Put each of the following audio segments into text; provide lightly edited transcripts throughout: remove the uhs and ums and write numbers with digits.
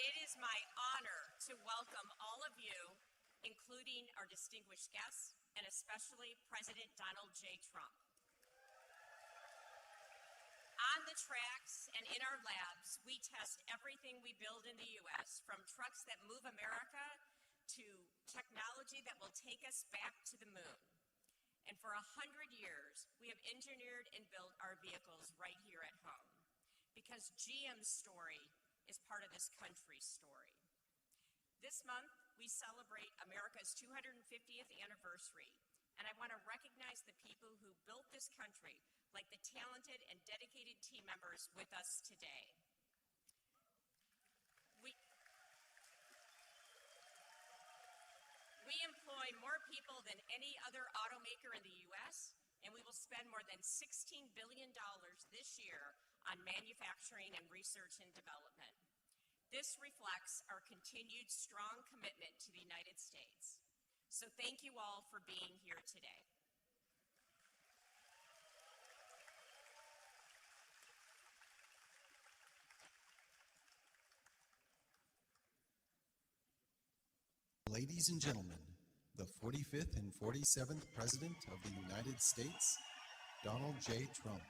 it is my honor to welcome all of you, including our distinguished guests, and especially President Donald J. Trump. On the tracks and in our labs, we test everything we build in the U.S., from trucks that move America to technology that will take us back to the moon. And for 100 years, we have engineered and built our vehicles right here at home, because GM's story is part of this country's story. This month, we celebrate America's 250th anniversary, and I want to recognize the people who built this country, like the talented and dedicated team members with us today. We employ more people than any other automaker in the U.S., and we will spend more than $16 billion this year on manufacturing and research and development. This reflects our continued strong commitment to the United States. So thank you all for being here today. Ladies and gentlemen, the 45th and 47th President of the United States, Donald J. Trump.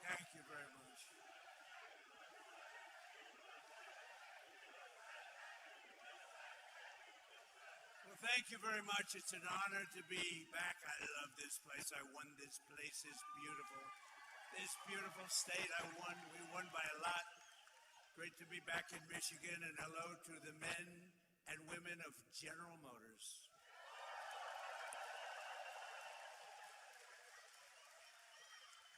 Thank you very much. Well, thank you very much. It's an honor to be back. I love this place. I won this place. It's beautiful. This beautiful state I won. We won by a lot. Great to be back in Michigan, and hello to the men and women of General Motors.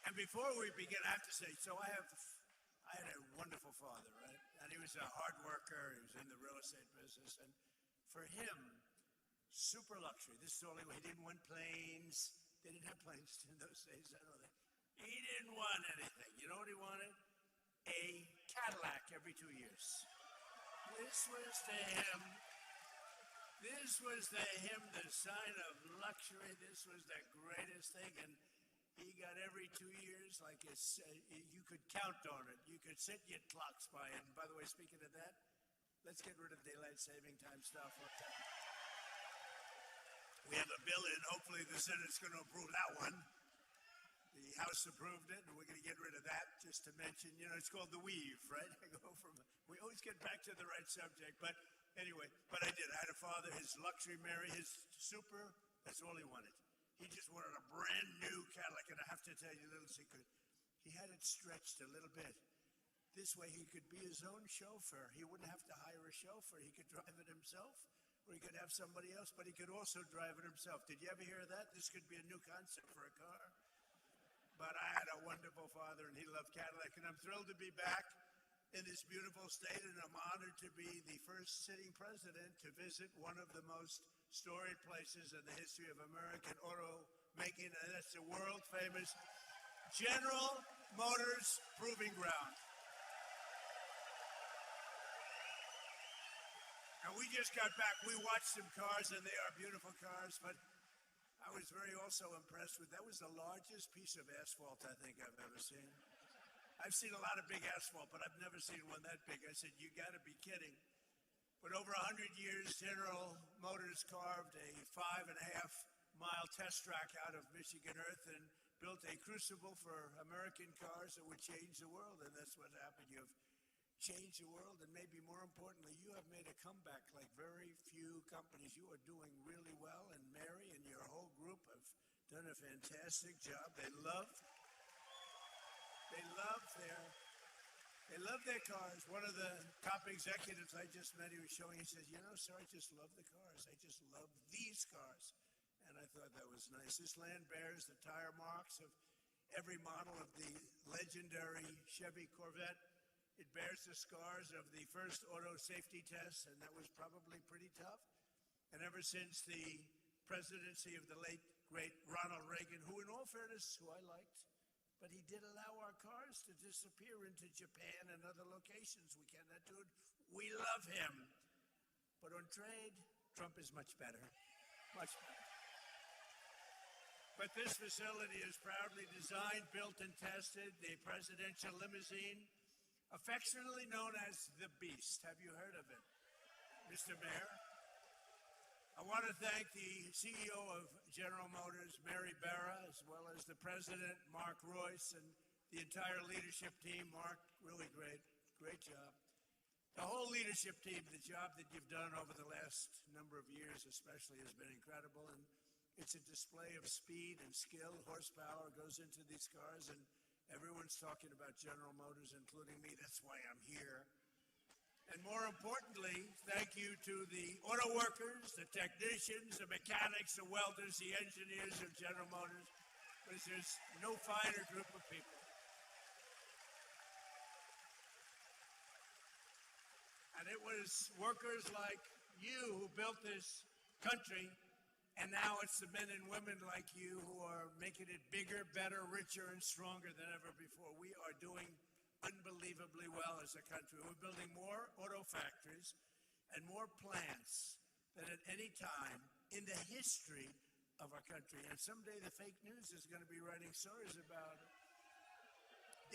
And before we begin, I have to say, I had a wonderful father, right? And he was a hard worker. He was in the real estate business. And for him, super luxury. This is the only way. He didn't want planes. They didn't have planes in those days. I know that. He didn't want anything. You know what he wanted? A Cadillac every 2 years. This was to him the sign of luxury. This was the greatest thing. And he got every 2 years, like you could count on it. You could set your clocks by it. And by the way, speaking of that, let's get rid of daylight saving time stuff. We have a bill in. Hopefully the Senate's going to approve that one. The House approved it, and we're going to get rid of that. Just to mention, it's called the weave, right? We always get back to the right subject. But anyway, I did. I had a father, his luxury Mary, his super, that's all he wanted. He just wanted a brand new Cadillac, and I have to tell you a little secret. He had it stretched a little bit. This way he could be his own chauffeur. He wouldn't have to hire a chauffeur. He could drive it himself, or he could have somebody else, but he could also drive it himself. Did you ever hear that? This could be a new concept for a car. But I had a wonderful father, and he loved Cadillac, and I'm thrilled to be back in this beautiful state, and I'm honored to be the first sitting president to visit one of the most storied places in the history of American automaking, and that's the world-famous General Motors Proving Ground. And we just got back. We watched some cars, and they are beautiful cars, but I was very also impressed with, that was the largest piece of asphalt I think I've ever seen. I've seen a lot of big asphalt, but I've never seen one that big. I said, you got to be kidding. But over 100 years, General Motors carved a 5.5-mile test track out of Michigan earth and built a crucible for American cars that would change the world, and that's what happened. You have changed the world, and maybe more importantly, you have made a comeback like very few companies. You are doing really well, and Mary and your whole group have done a fantastic job. They love their cars. One of the top executives I just met, he was showing, he says, sir, I just love the cars. I just love these cars. And I thought that was nice. This land bears the tire marks of every model of the legendary Chevy Corvette. It bears the scars of the first auto safety test, and that was probably pretty tough. And ever since the presidency of the late, great Ronald Reagan, who in all fairness, who I liked, but he did allow our cars to disappear into Japan and other locations. We cannot do it. We love him. But on trade, Trump is much better. Much better. But this facility is proudly designed, built, and tested. The presidential limousine, affectionately known as the Beast. Have you heard of it, Mr. Mayor? I want to thank the CEO of General Motors, Mary Barra, as well as the president, Mark Royce, and the entire leadership team. Mark, really great job. The whole leadership team, the job that you've done over the last number of years especially has been incredible, and it's a display of speed and skill. Horsepower goes into these cars, and everyone's talking about General Motors, including me. That's why I'm here. And more importantly, thank you to the auto workers, the technicians, the mechanics, the welders, the engineers of General Motors, because there's no finer group of people. And it was workers like you who built this country, and now it's the men and women like you who are making it bigger, better, richer, and stronger than ever before. We are doing unbelievably well as a country. We're building more auto factories and more plants than at any time in the history of our country. And someday the fake news is going to be writing stories about it.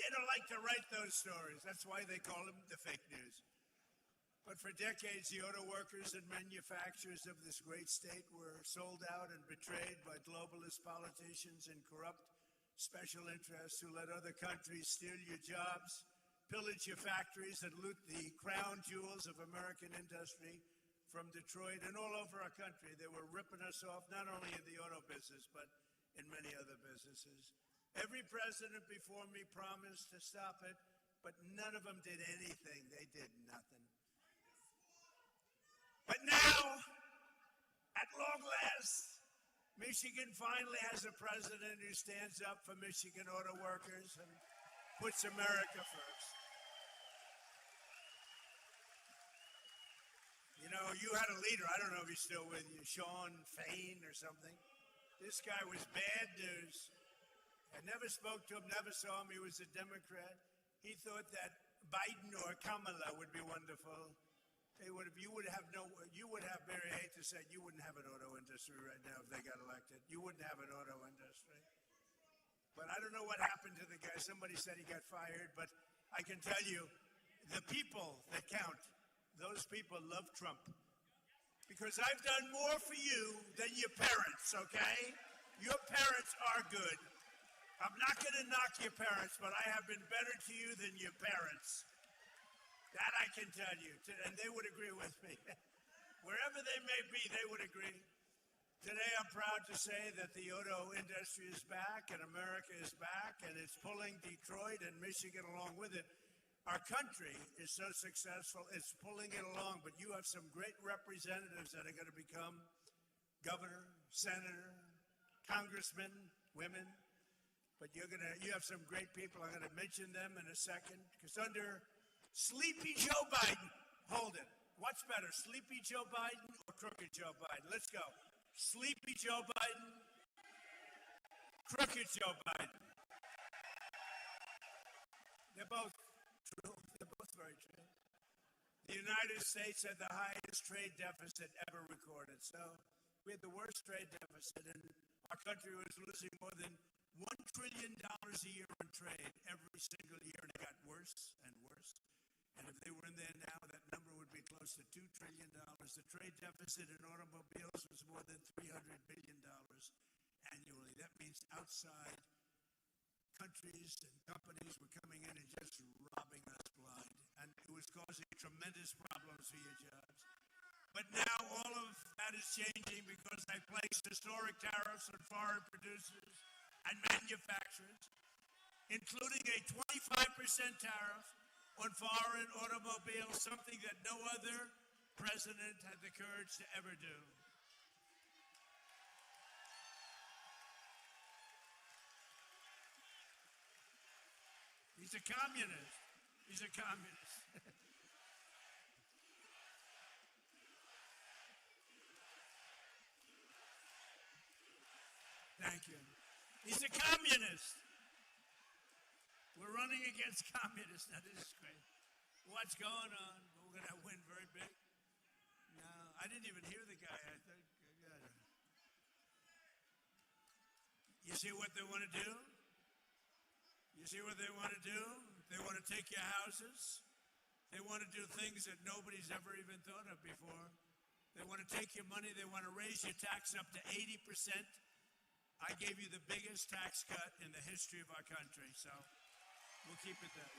They don't like to write those stories. That's why they call them the fake news. But for decades, the auto workers and manufacturers of this great state were sold out and betrayed by globalist politicians and corrupt special interests who let other countries steal your jobs, pillage your factories, and loot the crown jewels of American industry from Detroit and all over our country. They were ripping us off, not only in the auto business, but in many other businesses. Every president before me promised to stop it, but none of them did anything. They did nothing. But now, at long last, Michigan finally has a president who stands up for Michigan auto workers and puts America first. You know, you had a leader, I don't know if he's still with you, Sean Fain or something. This guy was bad news. I never spoke to him, never saw him. He was a Democrat. He thought that Biden or Kamala would be wonderful. You would have, Mary, I hate to say it, you wouldn't have an auto industry right now if they got elected. You wouldn't have an auto industry. But I don't know what happened to the guy. Somebody said he got fired, but I can tell you, the people that count, those people love Trump. Because I've done more for you than your parents, okay? Your parents are good. I'm not going to knock your parents, but I have been better to you than your parents. That I can tell you, and they would agree with me. Wherever they may be, they would agree. Today, I'm proud to say that the auto industry is back, and America is back, and it's pulling Detroit and Michigan along with it. Our country is so successful, it's pulling it along, but you have some great representatives that are going to become governor, senator, congressmen, women, but you have some great people. I'm going to mention them in a second, because under Sleepy Joe Biden, hold it. What's better, Sleepy Joe Biden or Crooked Joe Biden? Let's go. Sleepy Joe Biden, Crooked Joe Biden. They're both true. They're both very true. The United States had the highest trade deficit ever recorded. So we had the worst trade deficit, and our country was losing more than $1 trillion a year on trade every single year, and it got worse and worse. And if they were in there now, that number would be close to $2 trillion. The trade deficit in automobiles was more than $300 billion annually. That means outside countries and companies were coming in and just robbing us blind. And it was causing tremendous problems for your jobs. But now all of that is changing because I placed historic tariffs on foreign producers and manufacturers, including a 25% tariff on foreign automobiles, something that no other president had the courage to ever do. He's a communist. He's a communist. Thank you. He's a communist. We're running against communists. Now, this is great. What's going on? We're going to win very big. No, I didn't even hear the guy. I think. You see what they want to do? You see what they want to do? They want to take your houses. They want to do things that nobody's ever even thought of before. They want to take your money. They want to raise your tax up to 80%. I gave you the biggest tax cut in the history of our country, so we'll keep it there.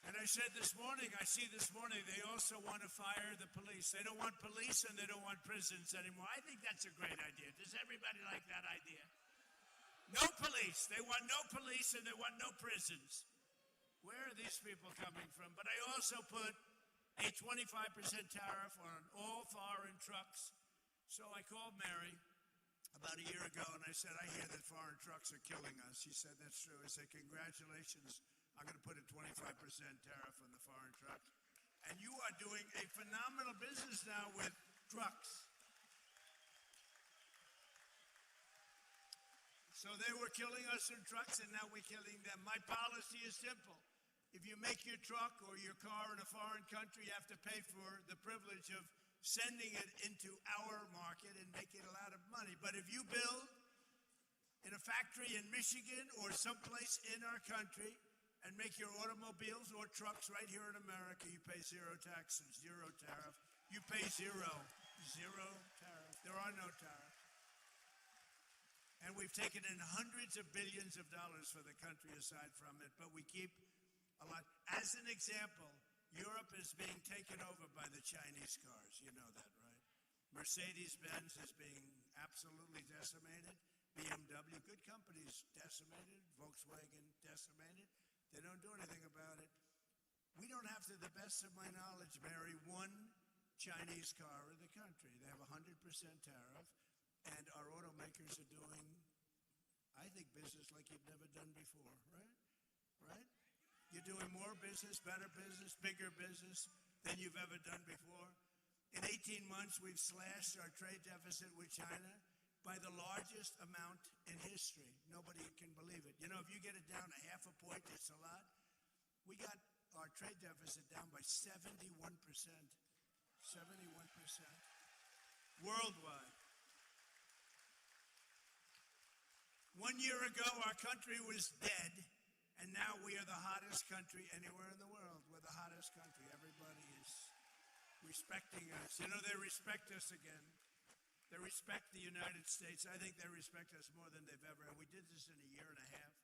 And I said this morning, they also want to fire the police. They don't want police and they don't want prisons anymore. I think that's a great idea. Does everybody like that idea? No police. They want no police and they want no prisons. Where are these people coming from? But I also put a 25% tariff on all foreign trucks. So I called Mary about a year ago and I said, I hear that foreign trucks are killing us. She said, that's true. I said, congratulations. I'm going to put a 25% tariff on the foreign trucks. And you are doing a phenomenal business now with trucks. So they were killing us in trucks and now we're killing them. My policy is simple. If you make your truck or your car in a foreign country, you have to pay for the privilege of sending it into our market and making a lot of money. But if you build in a factory in Michigan or someplace in our country and make your automobiles or trucks right here in America, you pay zero taxes, zero tariff. You pay zero tariff. There are no tariffs. And we've taken in hundreds of billions of dollars for the country aside from it, but we keep a lot. As an example, Europe is being taken over by the Chinese cars. You know that, right? Mercedes-Benz is being absolutely decimated. BMW, good companies, decimated. Volkswagen, decimated. They don't do anything about it. We don't have, to the best of my knowledge, Mary, one Chinese car in the country. They have a 100% tariff, and our automakers are doing, I think, business like you've never done before, right? Right? You're doing more business, better business, bigger business than you've ever done before. In 18 months, we've slashed our trade deficit with China by the largest amount in history. Nobody can believe it. You know, if you get it down a half a point, it's a lot. We got our trade deficit down by 71%. 71%. Worldwide. 1 year ago, our country was dead, and now we are the hottest hottest country anywhere in the world. We're the hottest country. Everybody is respecting us. You know, they respect us again. They respect the United States. I think they respect us more than they've ever. And we did this in a year and a half.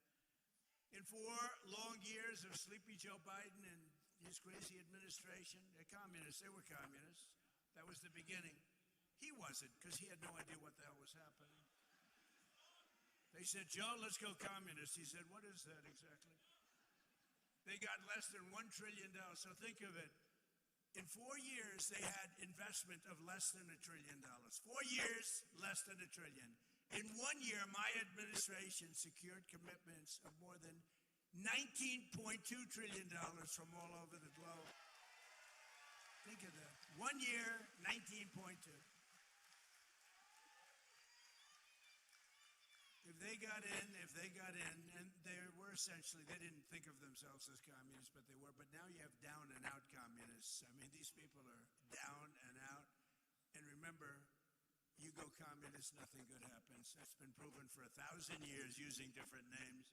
In 4 long years of sleepy Joe Biden and his crazy administration, they're communists. They were communists. That was the beginning. He wasn't, because he had no idea what the hell was happening. They said, Joe, let's go communist. He said, what is that exactly? They got less than $1 trillion. So think of it. In 4 years, they had investment of less than $1 trillion. 4 years, less than $1 trillion. In 1 year, my administration secured commitments of more than $19.2 trillion from all over the globe. Think of that. 1 year, 19.2. If they got in, and they were essentially, they didn't think of themselves as communists, but they were. But now you have down and out communists. I mean, these people are down and out. And remember, you go communist, nothing good happens. That's been proven for 1,000 years using different names.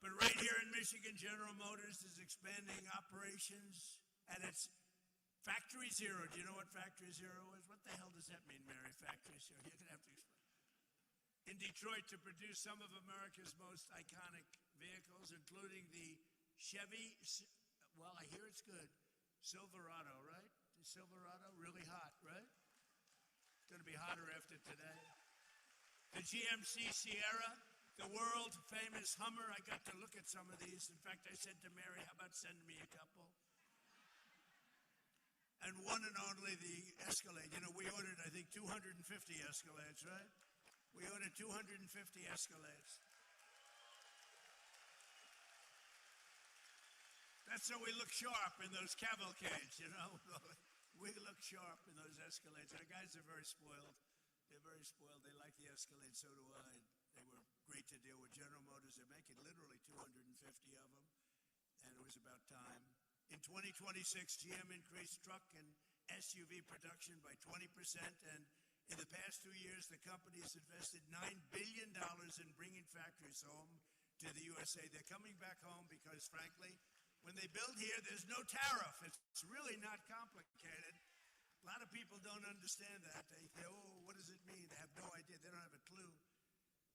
But right here in Michigan, General Motors is expanding operations at its Factory Zero. Do you know what Factory Zero is? What the hell does that mean, Mary? Factory Zero. You're going to have to explain. In Detroit to produce some of America's most iconic vehicles, including the Chevy, well, I hear it's good, Silverado, right? The Silverado, really hot, right? It's going to be hotter after today. The GMC Sierra, the world-famous Hummer. I got to look at some of these. In fact, I said to Mary, how about sending me a couple? And one and only the Escalade. You know, we ordered, I think, 250 Escalades, right? We ordered 250 Escalades. That's so we look sharp in those cavalcades, you know. We look sharp in those Escalades. Our guys are very spoiled. They're very spoiled. They like the Escalade, so do I. They were great to deal with. General Motors, they're making literally 250 of them, and it was about time. In 2026, GM increased truck and SUV production by 20%, and in the past 2 years, the company has invested $9 billion in bringing factories home to the USA. They're coming back home because, frankly, when they build here, there's no tariff. It's really not complicated. A lot of people don't understand that. They say, oh, what does it mean? They have no idea. They don't have a clue.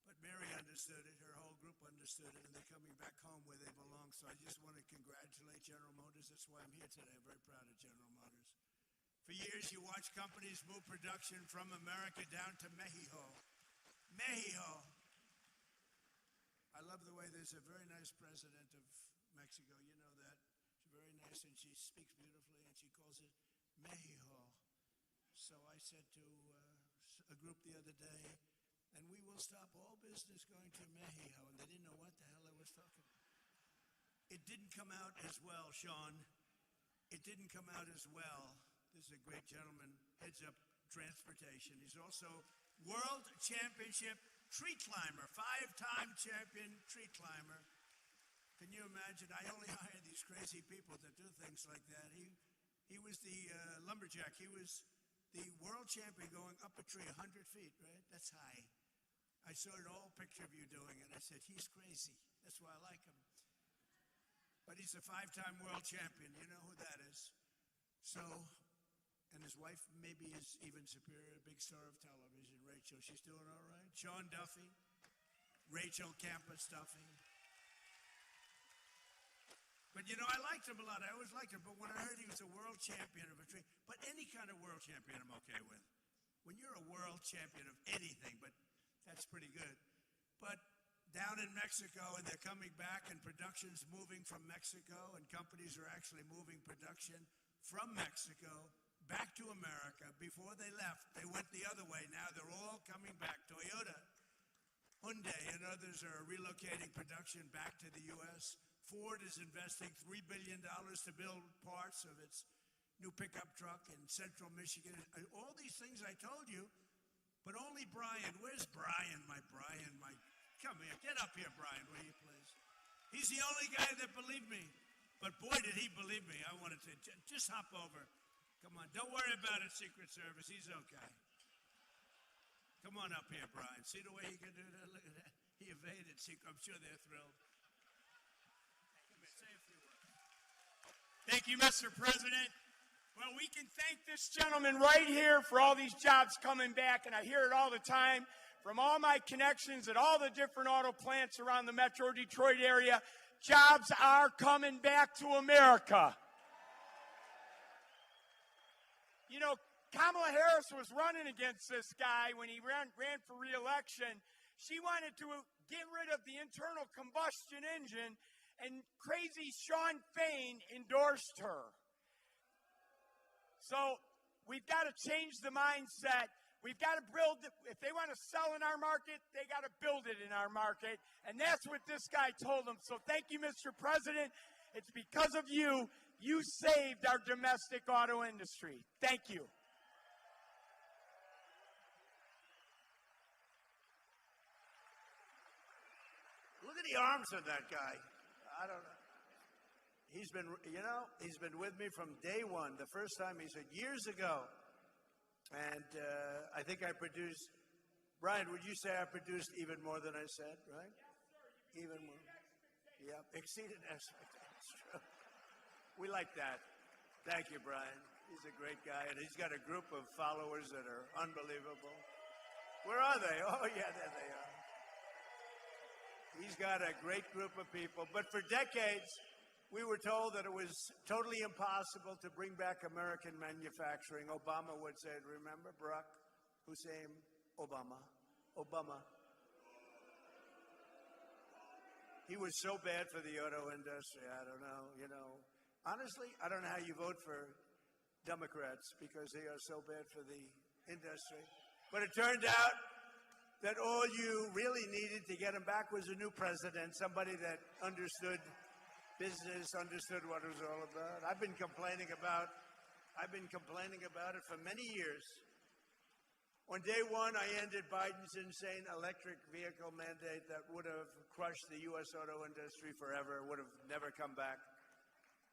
But Mary understood it. Her whole group understood it, and they're coming back home where they belong. So I just want to congratulate General Motors. That's why I'm here today. I'm very proud of General Motors. For years, you watch companies move production from America down to Mexico. Mexico. I love the way there's a very nice president of Mexico. You know that. She's very nice, and she speaks beautifully, and she calls it Mexico. So I said to a group the other day, and we will stop all business going to Mexico. And they didn't know what the hell I was talking about. It didn't come out as well, Sean. It didn't come out as well. This is a great gentleman, heads up transportation. He's also world championship tree climber, 5-time champion tree climber. Can you imagine? I only hire these crazy people that do things like that. He was the lumberjack. He was the world champion going up a tree 100 feet, right? That's high. I saw an old picture of you doing it. I said, he's crazy. That's why I like him. But he's a 5-time world champion. You know who that is. So, and his wife maybe is even superior, a big star of television, Rachel. She's doing all right. Sean Duffy, Rachel Campus Duffy. But, you know, I liked him a lot. I always liked him. But when I heard he was a world champion of a tree, but any kind of world champion I'm okay with. When you're a world champion of anything, but that's pretty good. But down in Mexico, and they're coming back, and production's moving from Mexico, and companies are actually moving production from Mexico back to America. Before they left, they went the other way. Now they're all coming back. Toyota, Hyundai, and others are relocating production back to the U.S. Ford is investing $3 billion to build parts of its new pickup truck in central Michigan. All these things I told you, but only Brian. Where's Brian, my Brian? Come here. Get up here, Brian, will you please? He's the only guy that believed me. But boy, did he believe me. I wanted to just hop over. Come on. Don't worry about it, Secret Service. He's okay. Come on up here, Brian. See the way he can do that? Look at that. He evaded. I'm sure they're thrilled. Come here. Say a few words. Thank you, Mr. President. Well, we can thank this gentleman right here for all these jobs coming back, and I hear it all the time from all my connections at all the different auto plants around the Metro Detroit area. Jobs are coming back to America. You know, Kamala Harris was running against this guy when he ran for re-election. She wanted to get rid of the internal combustion engine, and crazy Sean Fain endorsed her. So we've got to change the mindset. We've got to build, if they want to sell in our market, they got to build it in our market. And that's what this guy told them. So thank you, Mr. President. It's because of you, you saved our domestic auto industry. Thank you. Look at the arms of that guy. I don't know. He's been with me from day one. The first time he said years ago. And I think I produced, Brian, would you say I produced even more than I said, right? Yes, sir. Even more. Yeah, exceeded expectations. We like that. Thank you, Brian. He's a great guy, and he's got a group of followers that are unbelievable. Where are they? Oh, yeah, there they are. He's got a great group of people. But for decades, we were told that it was totally impossible to bring back American manufacturing. Obama would say, remember, Barack Hussein Obama. He was so bad for the auto industry. I don't know, Honestly, I don't know how you vote for Democrats because they are so bad for the industry. But it turned out that all you really needed to get him back was a new president, somebody that understood business, understood what it was all about. I've been complaining about it for many years. On day one, I ended Biden's insane electric vehicle mandate that would have crushed the U.S. auto industry forever, would have never come back.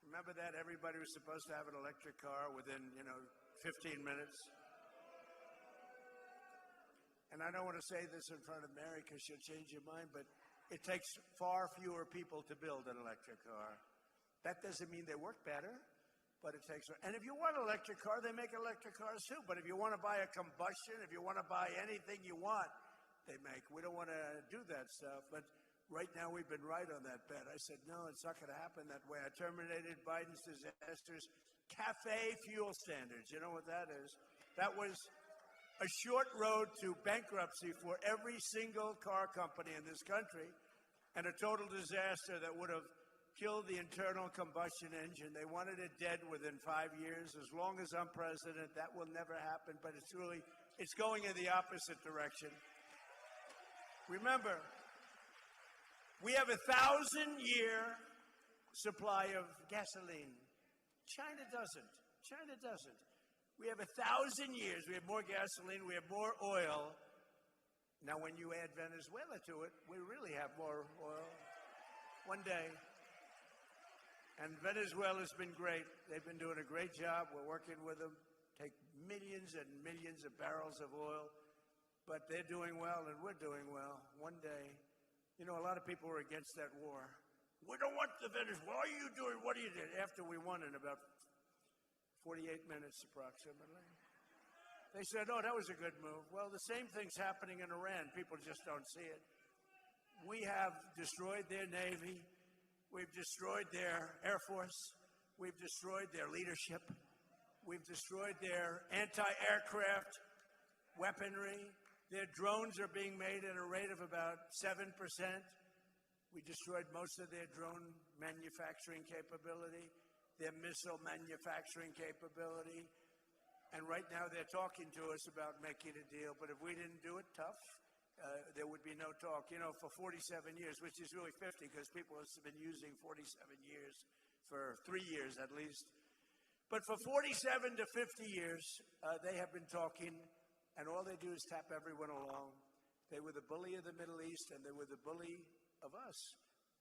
Remember that? Everybody was supposed to have an electric car within, 15 minutes. And I don't want to say this in front of Mary because she'll change your mind, but it takes far fewer people to build an electric car. That doesn't mean they work better, but it takes. And if you want an electric car, they make electric cars too. But if you want to buy a combustion, if you want to buy anything you want, they make. We don't want to do that stuff. But right now, we've been right on that bet. I said, no, it's not going to happen that way. I terminated Biden's disastrous cafe fuel standards. You know what that is? That was a short road to bankruptcy for every single car company in this country, and a total disaster that would have killed the internal combustion engine. They wanted it dead within 5 years. As long as I'm president, that will never happen, but it's going in the opposite direction. Remember, we have 1,000-year supply of gasoline. China doesn't. We have 1,000 years. We have more gasoline. We have more oil. Now, when you add Venezuela to it, we really have more oil. One day. And Venezuela's been great. They've been doing a great job. We're working with them. Take millions and millions of barrels of oil. But they're doing well, and we're doing well. One day. A lot of people were against that war. We don't want the Venezuela. What are you doing? What are you doing? After we won in about 48 minutes approximately. They said, oh, that was a good move. Well, the same thing's happening in Iran. People just don't see it. We have destroyed their Navy. We've destroyed their Air Force. We've destroyed their leadership. We've destroyed their anti-aircraft weaponry. Their drones are being made at a rate of about 7%. We destroyed most of their drone manufacturing capability, their missile manufacturing capability. And right now they're talking to us about making a deal. But if we didn't do it tough, there would be no talk. For 47 years, which is really 50 because people have been using 47 years for 3 years at least. But for 47 to 50 years, they have been talking, and all they do is tap everyone along. They were the bully of the Middle East, and they were the bully of us.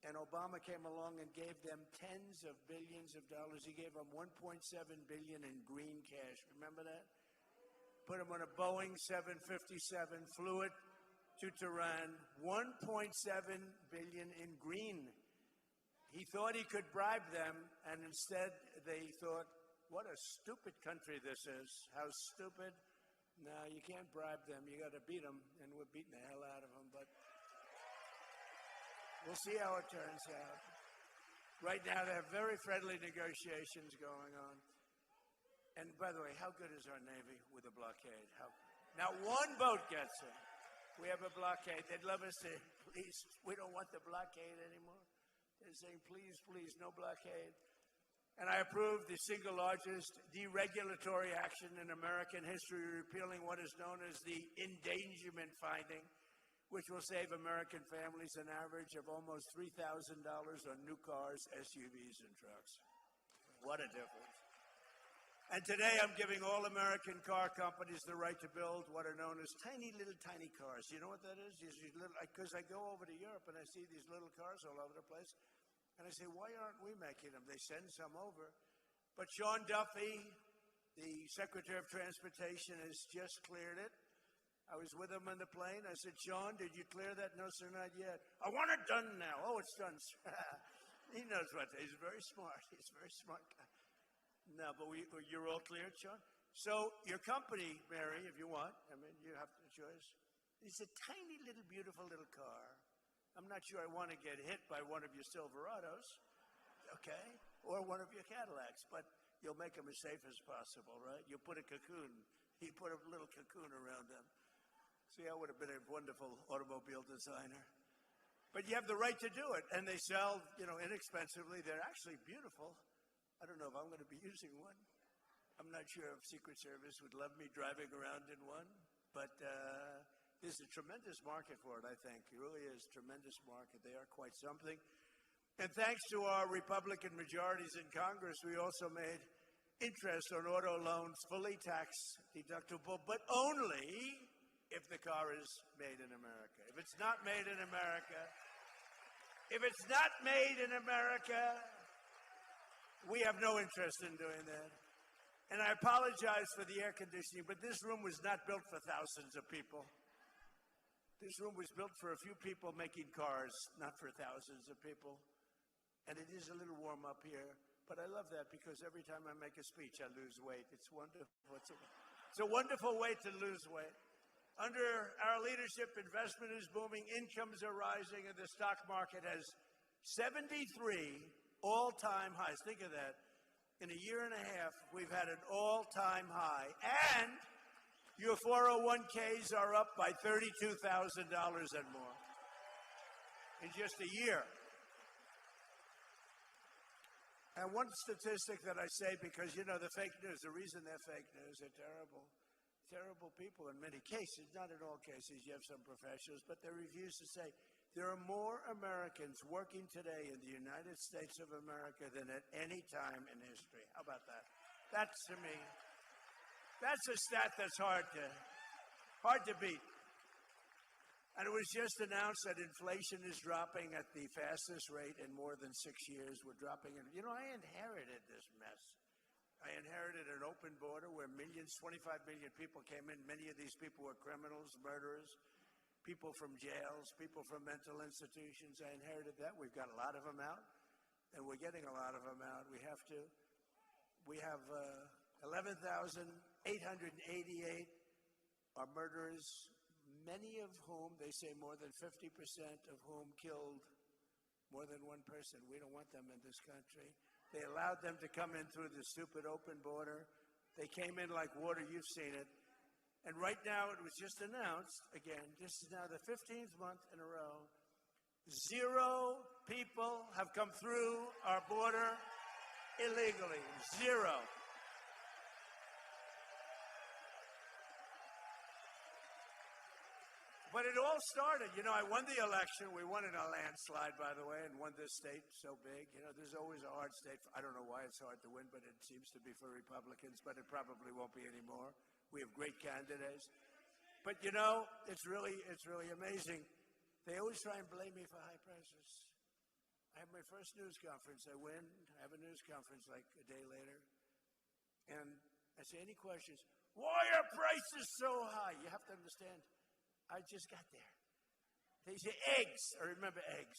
And Obama came along and gave them tens of billions of dollars. He gave them $1.7 billion in green cash. Remember that? Put them on a Boeing 757, flew it to Tehran. $1.7 billion in green. He He thought he could bribe them, and instead they thought, what a stupid country this is. How stupid. No, you can't bribe them. You got to beat them, and we're beating the hell out of them. But we'll see how it turns out. Right now, they have very friendly negotiations going on. And by the way, how good is our Navy with a blockade? Now, one boat gets it. We have a blockade. They'd love us to, please, we don't want the blockade anymore. They're saying, please, please, no blockade. And I approved the single largest deregulatory action in American history, repealing what is known as the endangerment finding, which will save American families an average of almost $3,000 on new cars, SUVs, and trucks. What a difference. And today I'm giving all American car companies the right to build what are known as tiny cars. You know what that is? Because I go over to Europe and I see these little cars all over the place. And I say, why aren't we making them? They send some over. But Sean Duffy, the Secretary of Transportation, has just cleared it. I was with him on the plane. I said, Sean, did you clear that? No, sir, not yet. I want it done now. Oh, it's done. He knows what. He's very smart. He's a very smart guy. No, but you're all cleared, Sean? So your company, Mary, if you want, I mean, you have the choice. It's a tiny little, beautiful little car. I'm not sure I want to get hit by one of your Silverados, okay, or one of your Cadillacs, but you'll make them as safe as possible, right? You'll put a cocoon. He put a little cocoon around them. See, I would have been a wonderful automobile designer. But you have the right to do it, and they sell, inexpensively. They're actually beautiful. I don't know if I'm going to be using one. I'm not sure if Secret Service would love me driving around in one, but there's a tremendous market for it, I think. It really is a tremendous market. They are quite something. And thanks to our Republican majorities in Congress, we also made interest on auto loans fully tax deductible, but only if the car is made in America. If it's not made in America, we have no interest in doing that. And I apologize for the air conditioning, but this room was not built for thousands of people. This room was built for a few people making cars, not for thousands of people. And it is a little warm up here, but I love that because every time I make a speech, I lose weight. It's wonderful. It's a wonderful way to lose weight. Under our leadership, investment is booming, incomes are rising, and the stock market has 73 all-time highs. Think of that. In a year and a half, we've had an all-time high. And your 401ks are up by $32,000 and more in just a year. And one statistic that I say, because, the fake news, the reason they're fake news, they're terrible. Terrible people in many cases, not in all cases. You have some professionals, but they refuse to say there are more Americans working today in the United States of America than at any time in history. How about that? That's, to me, that's a stat that's hard to beat. And it was just announced that inflation is dropping at the fastest rate in more than 6 years. We're dropping it. I inherited this mess. I inherited an open border where 25 million people came in. Many of these people were criminals, murderers, people from jails, people from mental institutions. I inherited that. We've got a lot of them out, and we're getting a lot of them out. We have 11,888 are murderers, many of whom, they say more than 50% of whom killed more than one person. We don't want them in this country. They allowed them to come in through the stupid open border. They came in like water. You've seen it. And right now, it was just announced, again, this is now the 15th month in a row, 0 people have come through our border illegally. 0. But it all started, I won the election. We won in a landslide, by the way, and won this state so big. There's always a hard state. I don't know why it's hard to win, but it seems to be for Republicans, but it probably won't be anymore. We have great candidates. But, it's really amazing. They always try and blame me for high prices. I have my first news conference. I win. I have a news conference like a day later. And I say, any questions? Why are prices so high? You have to understand. I just got there. They say eggs. I remember eggs.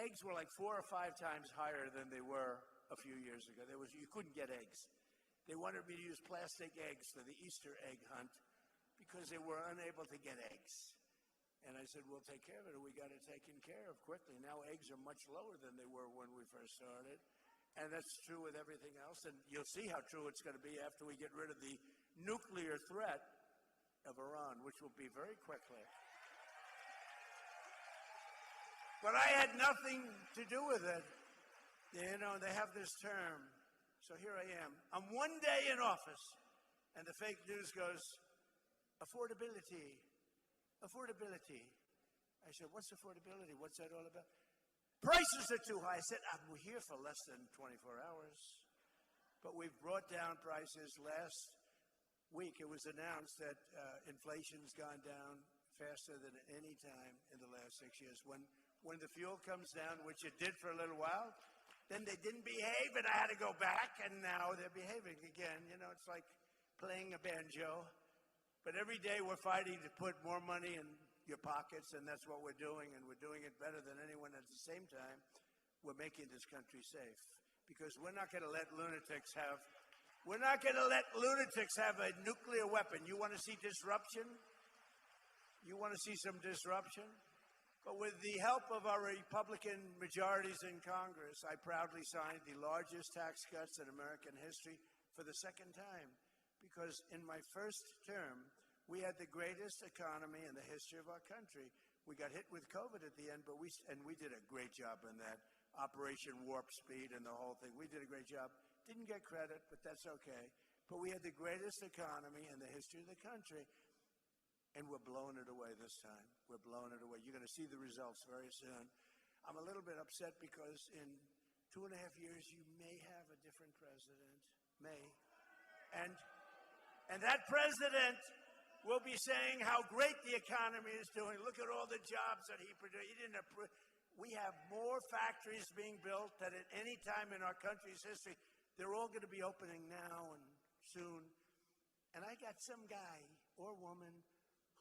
eggs were like 4 or 5 times higher than they were a few years ago. You couldn't get eggs. They wanted me to use plastic eggs for the Easter egg hunt because they were unable to get eggs. And I said, we'll take care of it. We got it taken care of quickly. Now eggs are much lower than they were when we first started. And that's true with everything else. And you'll see how true it's going to be after we get rid of the nuclear threat of Iran, which will be very quickly. But I had nothing to do with it. You know, they have this term. So here I am. I'm one day in office, and the fake news goes, affordability, affordability. I said, what's affordability? What's that all about? Prices are too high. I said, we're here for less than 24 hours. But we've brought down prices. Last week it was announced that inflation's gone down faster than any time in the last 6 years. When the fuel comes down, which it did for a little while, then they didn't behave and I had to go back, and now they're behaving again. You know, it's like playing a banjo. But every day we're fighting to put more money in your pockets, and that's what we're doing, and we're doing it better than anyone. At the same time, we're making this country safe, because we're not going to let lunatics have a nuclear weapon. You want to see disruption? You want to see some disruption? But with the help of our Republican majorities in Congress, I proudly signed the largest tax cuts in American history for the second time. Because in my first term, we had the greatest economy in the history of our country. We got hit with COVID at the end, but we did a great job in that. Operation Warp Speed and the whole thing. We did a great job. Didn't get credit, but that's okay. But we had the greatest economy in the history of the country, and we're blowing it away this time. We're blowing it away. You're going to see the results very soon. I'm a little bit upset because in 2.5 years, you may have a different president. May. And that president will be saying how great the economy is doing. Look at all the jobs that he produced. We have more factories being built than at any time in our country's history. They're all going to be opening now and soon. And I got some guy or woman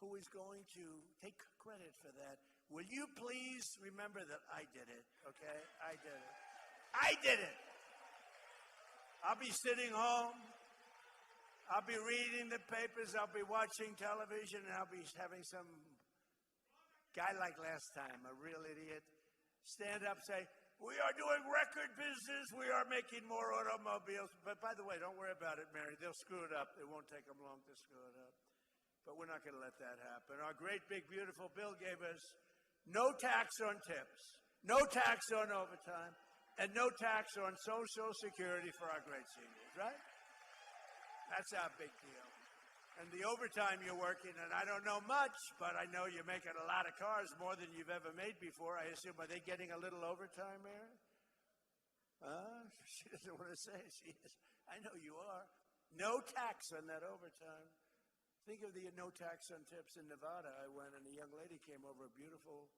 who is going to take credit for that. Will you please remember that I did it, okay? I did it. I did it. I'll be sitting home. I'll be reading the papers, I'll be watching television, and I'll be having some guy like last time, a real idiot, stand up, say, we are doing record business, we are making more automobiles. But by the way, don't worry about it, Mary, they'll screw it up. It won't take them long to screw it up. But we're not going to let that happen. Our great, big, beautiful bill gave us no tax on tips, no tax on overtime, and no tax on Social Security for our great seniors, right? That's our big deal. And the overtime you're working, and I don't know much, but I know you're making a lot of cars, more than you've ever made before. I assume, are they getting a little overtime, Mary? She doesn't want to say it. She is. I know you are. No tax on that overtime. Think of the no tax on tips in Nevada. I went, and a young lady came over, a beautiful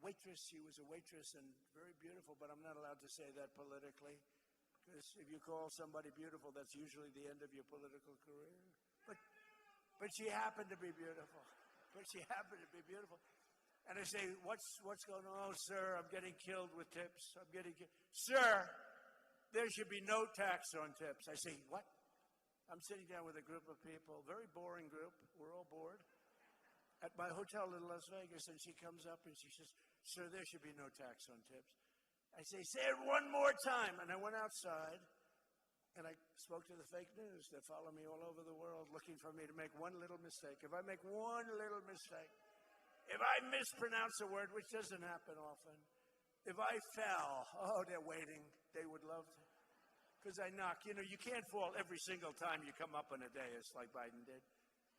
waitress. She was a waitress and very beautiful, but I'm not allowed to say that politically. Because if you call somebody beautiful, that's usually the end of your political career. But she happened to be beautiful. And I say, what's going on? Oh, sir, I'm getting killed with tips. Sir, there should be no tax on tips. I say, what? I'm sitting down with a group of people, very boring group. We're all bored. At my hotel in Las Vegas, and she comes up and she says, sir, there should be no tax on tips. I say it one more time. And I went outside, and I spoke to the fake news that follow me all over the world, looking for me to make one little mistake. If I make one little mistake, if I mispronounce a word, which doesn't happen often, if I fell, oh, they're waiting. They would love to. Because I knock. You know, you can't fall every single time you come up on a dais like Biden did.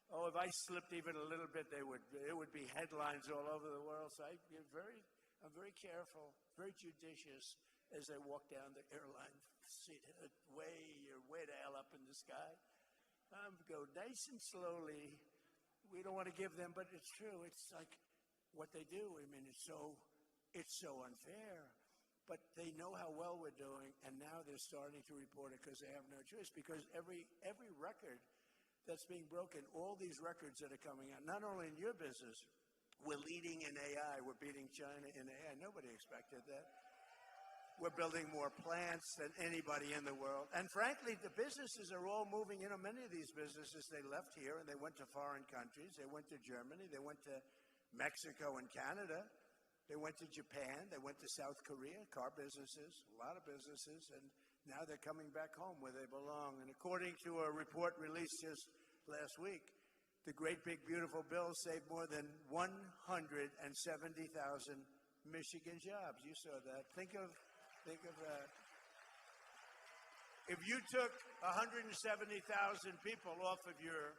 Oh, if I slipped even a little bit, it would be headlines all over the world. So I'm very careful, very judicious as I walk down the airline seat, way the hell up in the sky. Go nice and slowly. We don't want to give them, but it's true. It's like what they do. I mean, it's so unfair. But they know how well we're doing, and now they're starting to report it because they have no choice. Because every record that's being broken, all these records that are coming out, not only in your business, We're leading in AI. We're beating China in AI. Nobody expected that. We're building more plants than anybody in the world. And frankly, the businesses are all moving. You know, many of these businesses, they left here and they went to foreign countries. They went to Germany. They went to Mexico and Canada. They went to Japan. They went to South Korea, car businesses, a lot of businesses. And now they're coming back home where they belong. And according to a report released just last week, the great big beautiful bill saved more than 170,000 Michigan jobs. You saw that. Think of that. If you took 170,000 people off of your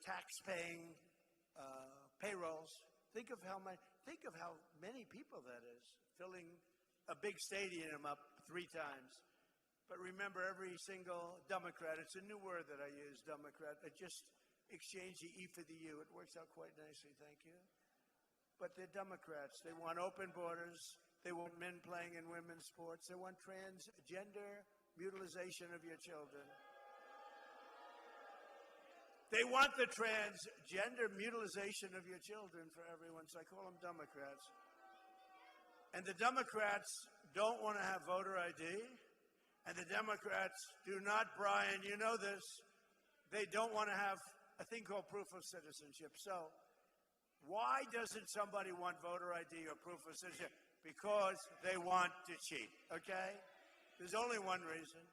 tax-paying payrolls, think of how many people that is, filling a big stadium up 3 times. But remember, every single Democrat, it's a new word that I use, Democrat, I just exchange the E for the U. It works out quite nicely, thank you. But they're Democrats. They want open borders. They want men playing in women's sports. They want transgender mutilization of your children. They want the transgender mutilization of your children for everyone, so I call them Democrats. And the Democrats don't want to have voter ID. And the Democrats do not, Brian, you know this, they don't want to have a thing called proof of citizenship. So why doesn't somebody want voter ID or proof of citizenship? Because they want to cheat, okay? There's only one reason.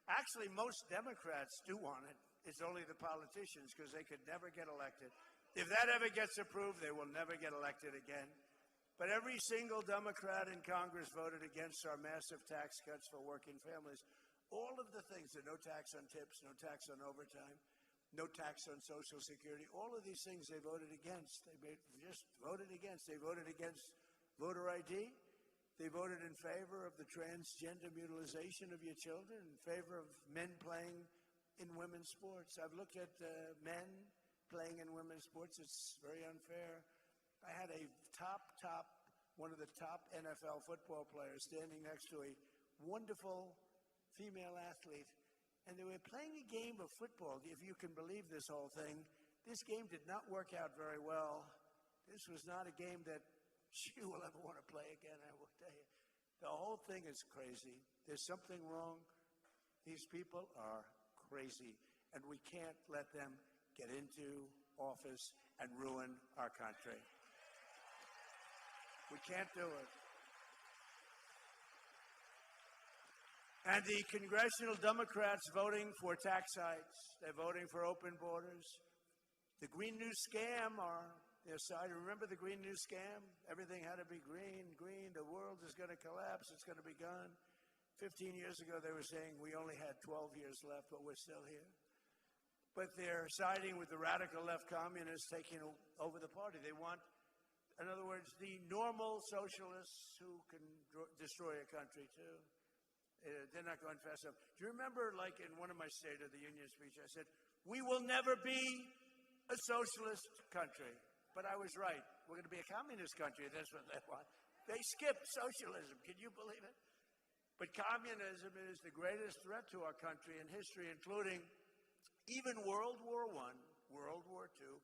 Actually, most Democrats do want it. It's only the politicians, because they could never get elected. If that ever gets approved, they will never get elected again. But every single Democrat in Congress voted against our massive tax cuts for working families. All of the things, no tax on tips, no tax on overtime, no tax on Social Security, all of these things they voted against. They just voted against. They voted against voter ID. They voted in favor of the transgender mutilization of your children, in favor of men playing in women's sports. I've looked at men playing in women's sports. It's very unfair. I had a one of the top NFL football players standing next to a wonderful female athlete, and they were playing a game of football. If you can believe this whole thing, this game did not work out very well. This was not a game that she will ever want to play again, I will tell you. The whole thing is crazy. There's something wrong. These people are crazy, and we can't let them get into office and ruin our country. We can't do it. And the congressional Democrats voting for tax hikes, they're voting for open borders. The Green New Scam are their side. Remember the Green New Scam? Everything had to be green, green. The world is going to collapse. It's going to be gone. 15 years ago, they were saying we only had 12 years left, but we're still here. But they're siding with the radical left communists taking over the party. They want, in other words, the normal socialists who can destroy a country, too. They're not going fast enough. Do you remember, like in one of my State of the Union speeches, I said, we will never be a socialist country. But I was right. We're going to be a communist country. That's what they want. They skipped socialism. Can you believe it? But communism is the greatest threat to our country in history, including even World War I, World War II,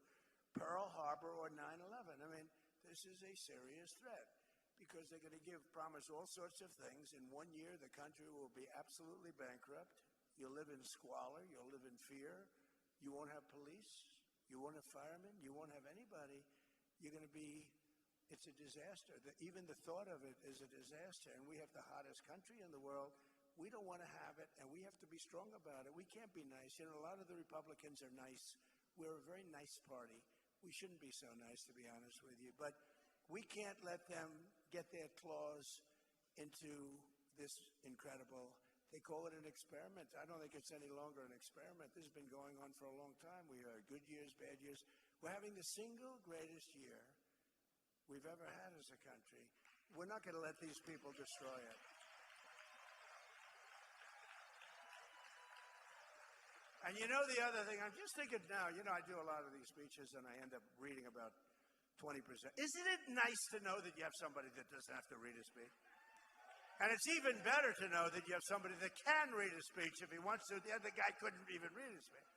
Pearl Harbor, or 9/11. I mean, this is a serious threat because they're going to promise all sorts of things. In 1 year, the country will be absolutely bankrupt. You'll live in squalor. You'll live in fear. You won't have police. You won't have firemen. You won't have anybody. You're going to be, it's a disaster. Even the thought of it is a disaster. And we have the hottest country in the world. We don't want to have it, and we have to be strong about it. We can't be nice. You know, a lot of the Republicans are nice. We're a very nice party. We shouldn't be so nice, to be honest with you. But we can't let them get their claws into this incredible, they call it an experiment. I don't think it's any longer an experiment. This has been going on for a long time. We had good years, bad years. We're having the single greatest year we've ever had as a country. We're not going to let these people destroy it. And you know the other thing, I'm just thinking now, you know, I do a lot of these speeches and I end up reading about 20%. Isn't it nice to know that you have somebody that doesn't have to read a speech? And it's even better to know that you have somebody that can read a speech if he wants to. The other guy couldn't even read a speech.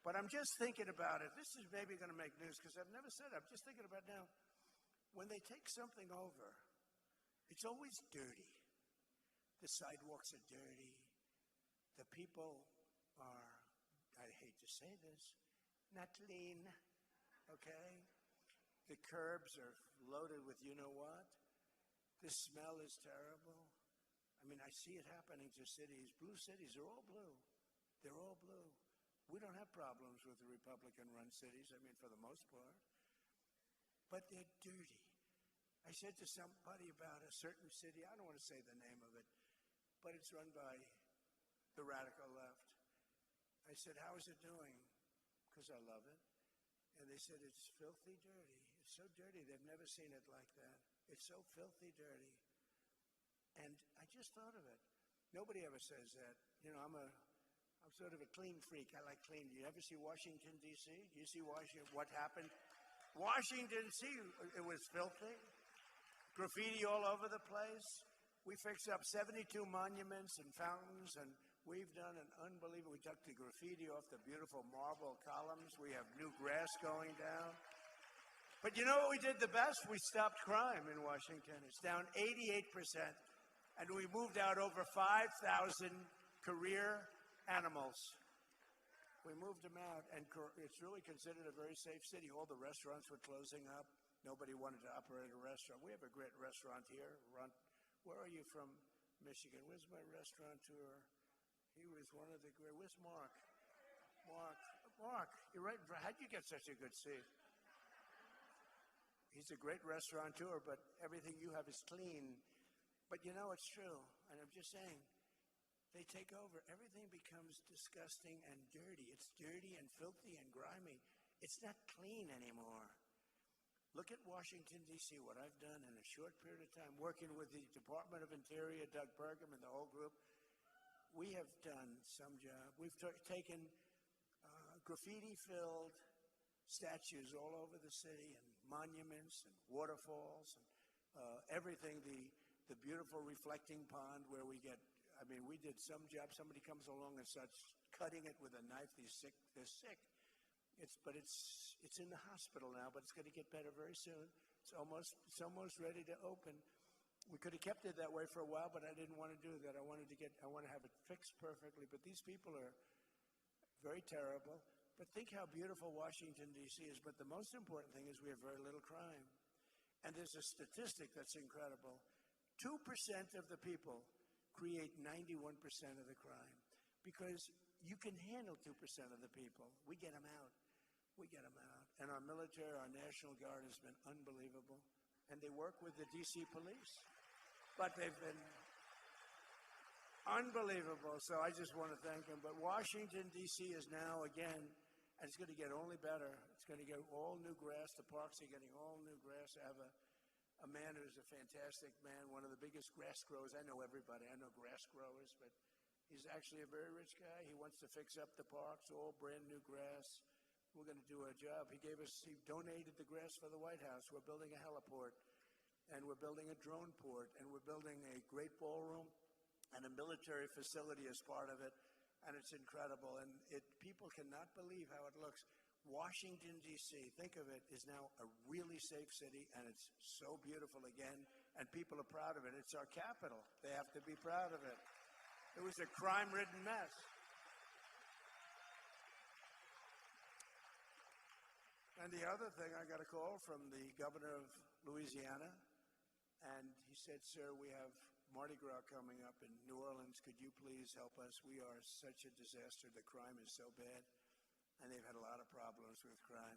But I'm just thinking about it. This is maybe going to make news because I've never said it. I'm just thinking about now. When they take something over, it's always dirty. The sidewalks are dirty. The people are, I hate to say this, not clean, okay? The curbs are loaded with you-know-what. The smell is terrible. I mean, I see it happening to cities. Blue cities are all blue. They're all blue. We don't have problems with the Republican-run cities, I mean, for the most part. But they're dirty. I said to somebody about a certain city, I don't want to say the name of it, but it's run by the radical left. I said, how is it doing? Because I love it. And they said, it's filthy dirty. It's so dirty, they've never seen it like that. It's so filthy dirty. And I just thought of it. Nobody ever says that. You know, I'm sort of a clean freak. I like clean. You ever see Washington, D.C.? Do you see Washington? What happened? Washington, D.C., it was filthy. Graffiti all over the place. We fixed up 72 monuments and fountains, and we've done an unbelievable. We took the graffiti off the beautiful marble columns. We have new grass going down. But you know what we did the best? We stopped crime in Washington. It's down 88%. And we moved out over 5,000 career animals. We moved them out, and it's really considered a very safe city. All the restaurants were closing up. Nobody wanted to operate a restaurant. We have a great restaurant here. Where are you from, Michigan? Where's my restaurateur? He was one of the great. Where's Mark? Mark, you're right. How'd you get such a good seat? He's a great restaurateur, but everything you have is clean. But you know, it's true. And I'm just saying, they take over. Everything becomes disgusting and dirty. It's dirty and filthy and grimy. It's not clean anymore. Look at Washington, D.C., what I've done in a short period of time, working with the Department of Interior, Doug Burgum, and the whole group. We have done some job. We've taken graffiti-filled statues all over the city, and monuments, and waterfalls, and everything. The beautiful reflecting pond where we get, I mean, we did some job. Somebody comes along and starts cutting it with a knife. They're sick. But it's in the hospital now, but it's going to get better very soon. It's almost ready to open. We could have kept it that way for a while, but I didn't want to do that. I want to have it fixed perfectly. But these people are very terrible. But think how beautiful Washington, D.C. is. But the most important thing is we have very little crime. And there's a statistic that's incredible. 2% of the people create 91% of the crime. Because you can handle 2% of the people. We get them out. And our military, our National Guard has been unbelievable. And they work with the D.C. police. But they've been unbelievable. So I just want to thank them. But Washington, D.C. is now, again, and it's going to get only better. It's going to get all new grass. The parks are getting all new grass. I have a man who's a fantastic man, one of the biggest grass growers. I know everybody. I know grass growers, but he's actually a very rich guy. He wants to fix up the parks, all brand new grass. We're going to do a job. He donated the grass for the White House. We're building a heliport, and we're building a drone port, and we're building a great ballroom and a military facility as part of it, and it's incredible. And people cannot believe how it looks. Washington, D.C., think of it, is now a really safe city, and it's so beautiful again, and people are proud of it. It's our capital. They have to be proud of it. It was a crime-ridden mess. And the other thing, I got a call from the governor of Louisiana, and he said, sir, we have Mardi Gras coming up in New Orleans. Could you please help us? We are such a disaster. The crime is so bad, and they've had a lot of problems with crime.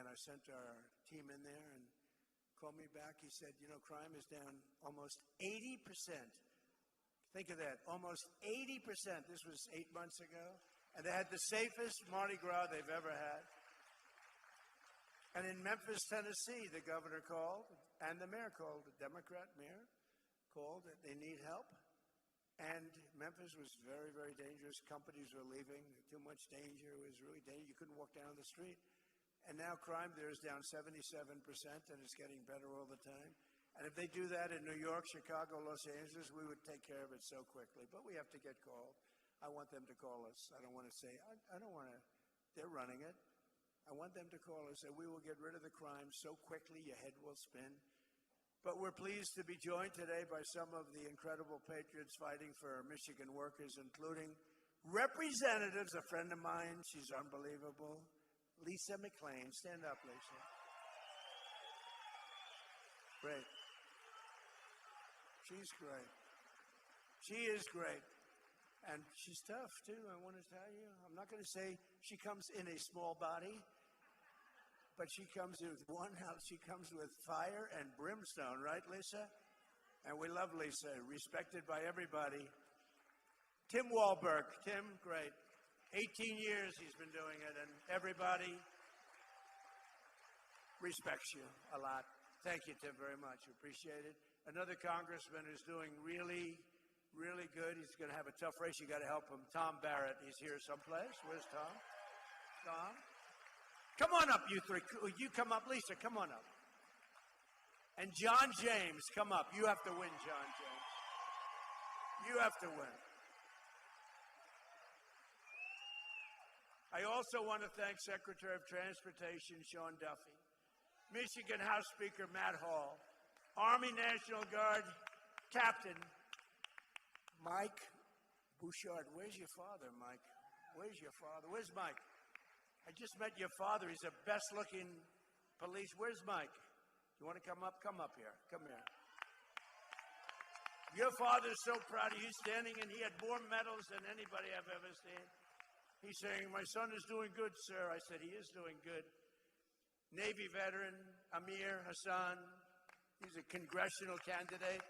And I sent our team in there and called me back. He said, you know, crime is down almost 80%. Think of that, almost 80%. This was 8 months ago. And they had the safest Mardi Gras they've ever had. And in Memphis, Tennessee, the governor called, and the mayor called, the Democrat mayor called, that they need help. And Memphis was very, very dangerous. Companies were leaving. Too much danger. It was really dangerous. You couldn't walk down the street. And now crime there is down 77%, and it's getting better all the time. And if they do that in New York, Chicago, Los Angeles, we would take care of it so quickly. But we have to get called. I want them to call us. I don't want to say, I don't want to they're running it. I want them to call us, and we will get rid of the crime so quickly your head will spin. But we're pleased to be joined today by some of the incredible patriots fighting for Michigan workers, including representatives, a friend of mine, she's unbelievable, Lisa McClain. Stand up, Lisa. Great. She's great. She is great. And she's tough, too, I want to tell you. I'm not going to say she comes in a small body, but she comes with she comes with fire and brimstone, right, Lisa? And we love Lisa, respected by everybody. Tim Wahlberg. Tim, great. 18 years he's been doing it, and everybody respects you a lot. Thank you, Tim, very much. Appreciate it. Another congressman who's doing really good. He's going to have a tough race. You got to help him. Tom Barrett. He's here someplace. Where's Tom? Tom? Come on up, you three. You come up. Lisa, come on up. And John James, come up. You have to win, John James. You have to win. I also want to thank Secretary of Transportation Sean Duffy, Michigan House Speaker Matt Hall, Army National Guard Captain Mike Bouchard. Where's your father, Mike? Where's your father? Where's Mike? I just met your father. He's the best-looking police. Where's Mike? You want to come up? Come up here. Come here. Your father's so proud of you standing, and he had more medals than anybody I've ever seen. He's saying, my son is doing good, sir. I said, he is doing good. Navy veteran, Amir Hassan. He's a congressional candidate.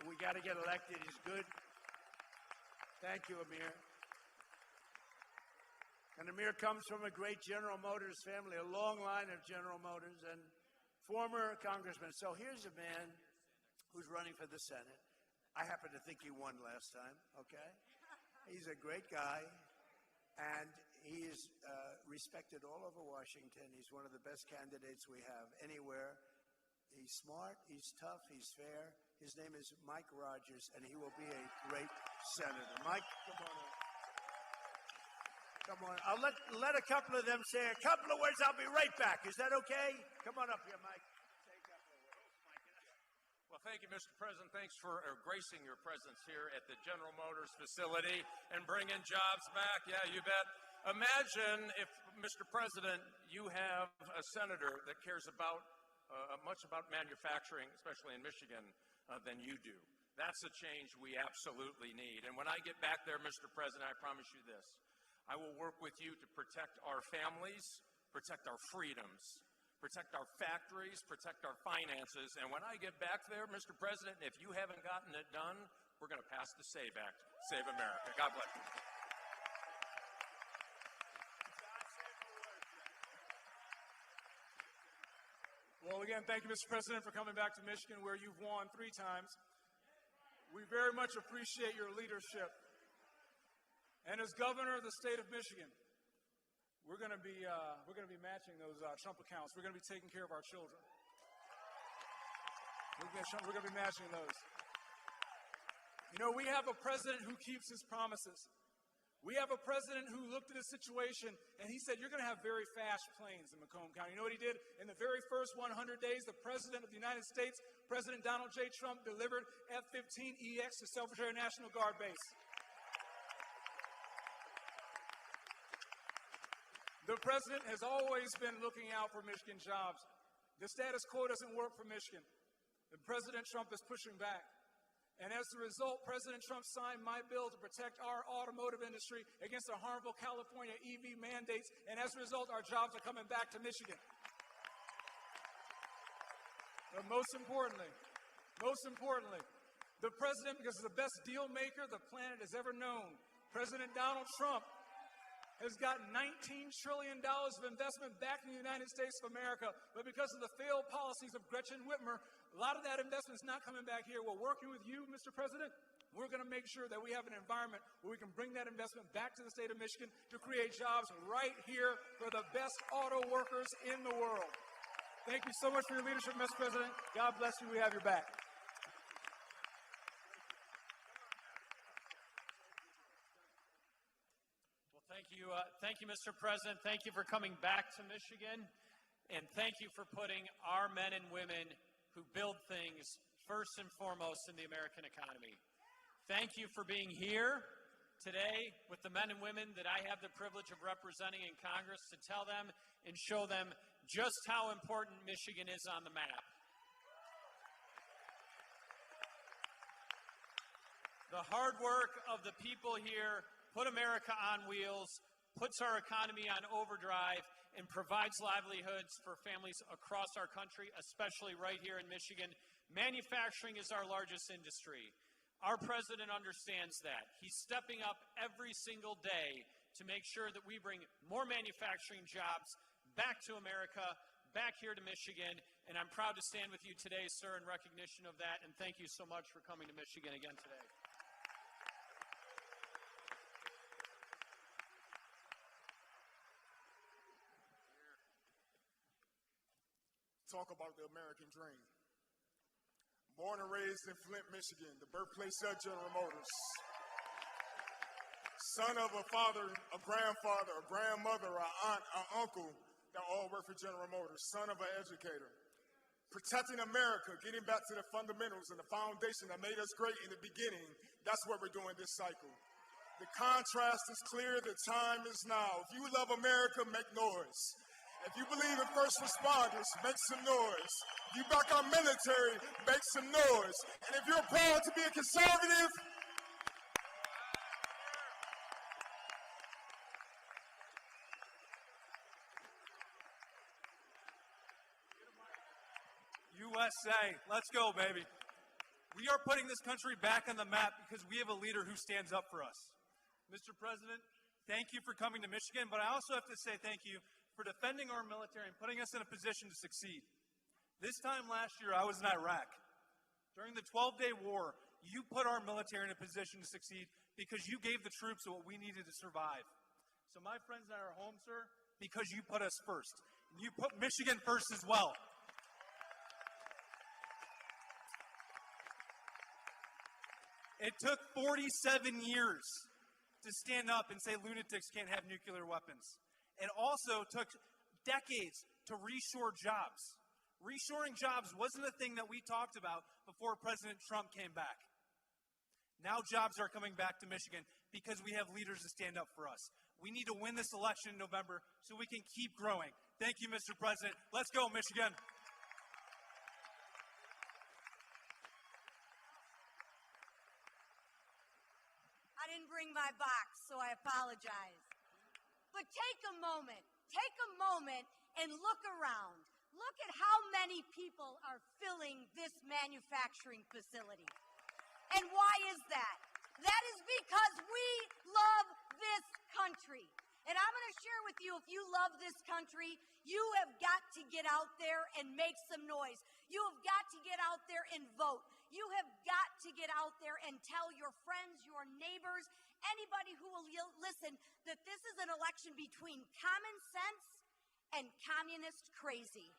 We got to get elected. He's good. Thank you, Amir. And Amir comes from a great General Motors family, a long line of General Motors, and former congressman. So here's a man who's running for the Senate. I happen to think he won last time, okay? He's a great guy. And he is respected all over Washington. He's one of the best candidates we have anywhere. He's smart, he's tough, he's fair. His name is Mike Rogers, and he will be a great senator. Mike, come on up. Come on. I'll let a couple of them say a couple of words. I'll be right back. Is that okay? Come on up here, Mike. Say a couple of words. Well, thank you, Mr. President. Thanks for gracing your presence here at the General Motors facility and bringing jobs back. Yeah, you bet. Imagine if, Mr. President, you have a senator that cares about much about manufacturing, especially in Michigan, than you do. That's a change we absolutely need. And when I get back there, Mr. President, I promise you this. I will work with you to protect our families, protect our freedoms, protect our factories, protect our finances. And when I get back there, Mr. President, if you haven't gotten it done, we're going to pass the SAVE Act. Save America. God bless you. Well, again, thank you, Mr. President, for coming back to Michigan, where you've won 3 times. We very much appreciate your leadership. And as governor of the state of Michigan, we're going to be matching those Trump accounts. We're going to be taking care of our children. We're going to be matching those. You know, we have a president who keeps his promises. We have a president who looked at a situation and he said, you're going to have very fast planes in Macomb County. You know what he did? In the very first 100 days, the president of the United States, President Donald J. Trump, delivered F-15EX to Self-Reserve National Guard Base. The president has always been looking out for Michigan jobs. The status quo doesn't work for Michigan. And President Trump is pushing back. And as a result, President Trump signed my bill to protect our automotive industry against the harmful California EV mandates. And as a result, our jobs are coming back to Michigan. But most importantly, the president, because he's the best deal maker the planet has ever known, President Donald Trump, has gotten $19 trillion of investment back in the United States of America. But because of the failed policies of Gretchen Whitmer, a lot of that investment is not coming back here. We're working with you, Mr. President. We're going to make sure that we have an environment where we can bring that investment back to the state of Michigan to create jobs right here for the best auto workers in the world. Thank you so much for your leadership, Mr. President. God bless you. We have your back. Thank you, Mr. President. Thank you for coming back to Michigan, and thank you for putting our men and women who build things first and foremost in the American economy. Thank you for being here today with the men and women that I have the privilege of representing in Congress to tell them and show them just how important Michigan is on the map. The hard work of the people here put America on wheels, puts our economy on overdrive, and provides livelihoods for families across our country, especially right here in Michigan. Manufacturing is our largest industry. Our president understands that. He's stepping up every single day to make sure that we bring more manufacturing jobs back to America, back here to Michigan, and I'm proud to stand with you today, sir, in recognition of that, and thank you so much for coming to Michigan again today. Talk about the American dream. Born and raised in Flint, Michigan, the birthplace of General Motors. Son of a father, a grandfather, a grandmother, an aunt, an uncle that all work for General Motors. Son of an educator. Protecting America, getting back to the fundamentals and the foundation that made us great in the beginning. That's what we're doing this cycle. The contrast is clear, the time is now. If you love America, make noise. If you believe in first responders, make some noise. If you back our military, make some noise. And if you're proud to be a conservative, USA, let's go, baby. We are putting this country back on the map because we have a leader who stands up for us. Mr. President, thank you for coming to Michigan, but I also have to say thank you for defending our military and putting us in a position to succeed. This time last year, I was in Iraq. During the 12-day war, you put our military in a position to succeed because you gave the troops what we needed to survive. So my friends and I are home, sir, because you put us first. And you put Michigan first as well. It took 47 years to stand up and say lunatics can't have nuclear weapons. It also took decades to reshore jobs. Reshoring jobs wasn't a thing that we talked about before President Trump came back. Now jobs are coming back to Michigan because we have leaders to stand up for us. We need to win this election in November so we can keep growing. Thank you, Mr. President. Let's go, Michigan. I didn't bring my box, so I apologize. But take a moment and look around. Look at how many people are filling this manufacturing facility. And why is that? That is because we love this country. And I'm going to share with you, if you love this country, you have got to get out there and make some noise. You have got to get out there and vote. You have got to get out there and tell your friends, your neighbors, anybody who will listen, that this is an election between common sense and communist crazy.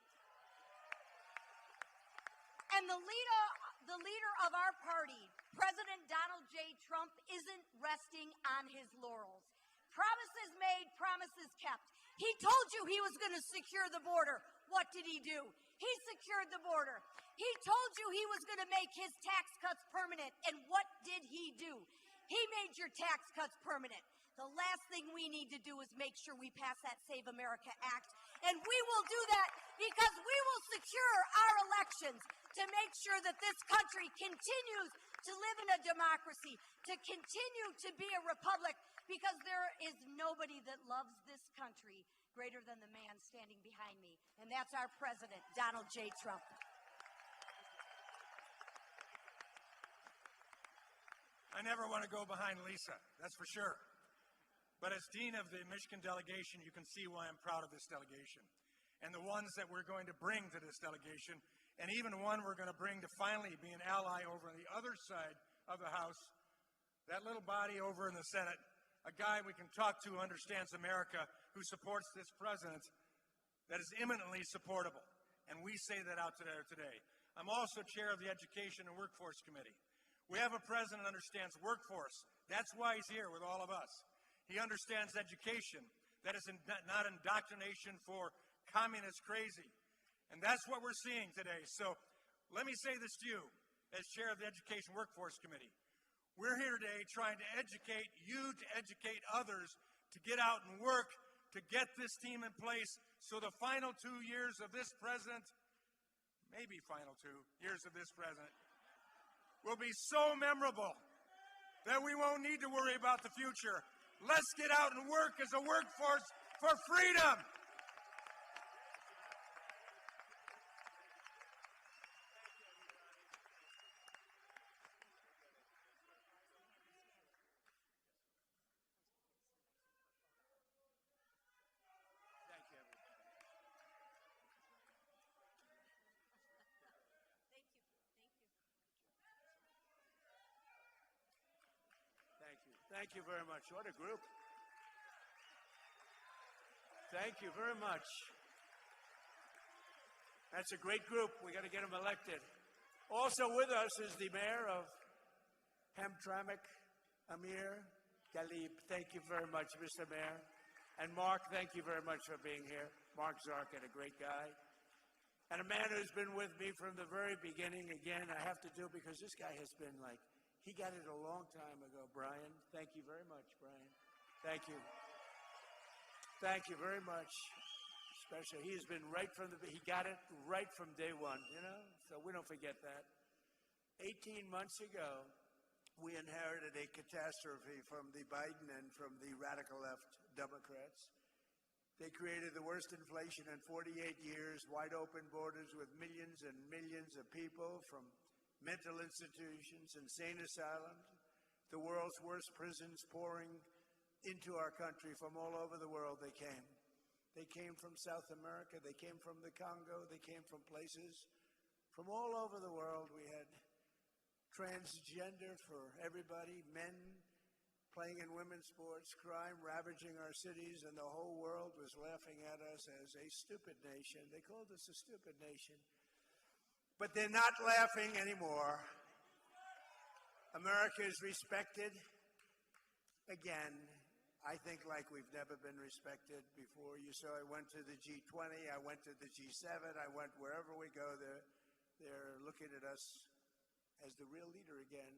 And the leader of our party, President Donald J. Trump, isn't resting on his laurels. Promises made, promises kept. He told you he was going to secure the border. What did he do? He secured the border. He told you he was going to make his tax cuts permanent. And what did he do? He made your tax cuts permanent. The last thing we need to do is make sure we pass that Save America Act. And we will do that because we will secure our elections to make sure that this country continues to live in a democracy, to continue to be a republic, because there is nobody that loves this country greater than the man standing behind me, and that's our president, Donald J. Trump. I never want to go behind Lisa, that's for sure. But as Dean of the Michigan delegation, you can see why I'm proud of this delegation and the ones that we're going to bring to this delegation, and even one we're going to bring to finally be an ally over on the other side of the House, that little body over in the Senate, a guy we can talk to who understands America, who supports this president, that is eminently supportable. And we say that out today. I'm also chair of the Education and Workforce Committee. We have a president who understands workforce. That's why he's here with all of us. He understands education. That is not indoctrination for communist crazy. And that's what we're seeing today. So let me say this to you as chair of the Education Workforce Committee. We're here today trying to educate you, to educate others, to get out and work, to get this team in place so the final 2 years of this president, maybe final 2 years of this president, will be so memorable that we won't need to worry about the future. Let's get out and work as a workforce for freedom. Thank you very much. What a group. Thank you very much. That's a great group. We got to get them elected. Also with us is the mayor of Hamtramck, Amir Galib. Thank you very much, Mr. Mayor. And Mark, thank you very much for being here. Mark Zarkin, a great guy. And a man who's been with me from the very beginning. Again, I have to do because this guy has been like, he got it a long time ago, Brian. Thank you very much, Brian. Thank you. Thank you very much. Especially, he's been right from he got it right from day one, you know? So we don't forget that. 18 months ago, we inherited a catastrophe from the Biden and from the radical left Democrats. They created the worst inflation in 48 years, wide open borders with millions and millions of people from mental institutions, insane asylums, the world's worst prisons pouring into our country from all over the world they came. They came from South America, they came from the Congo, they came from places from all over the world. We had transgender for everybody, men playing in women's sports, crime ravaging our cities, and the whole world was laughing at us as a stupid nation. They called us a stupid nation. But they're not laughing anymore. America is respected again, I think like we've never been respected before. You saw I went to the G20, I went to the G7, I went wherever we go, they're looking at us as the real leader again.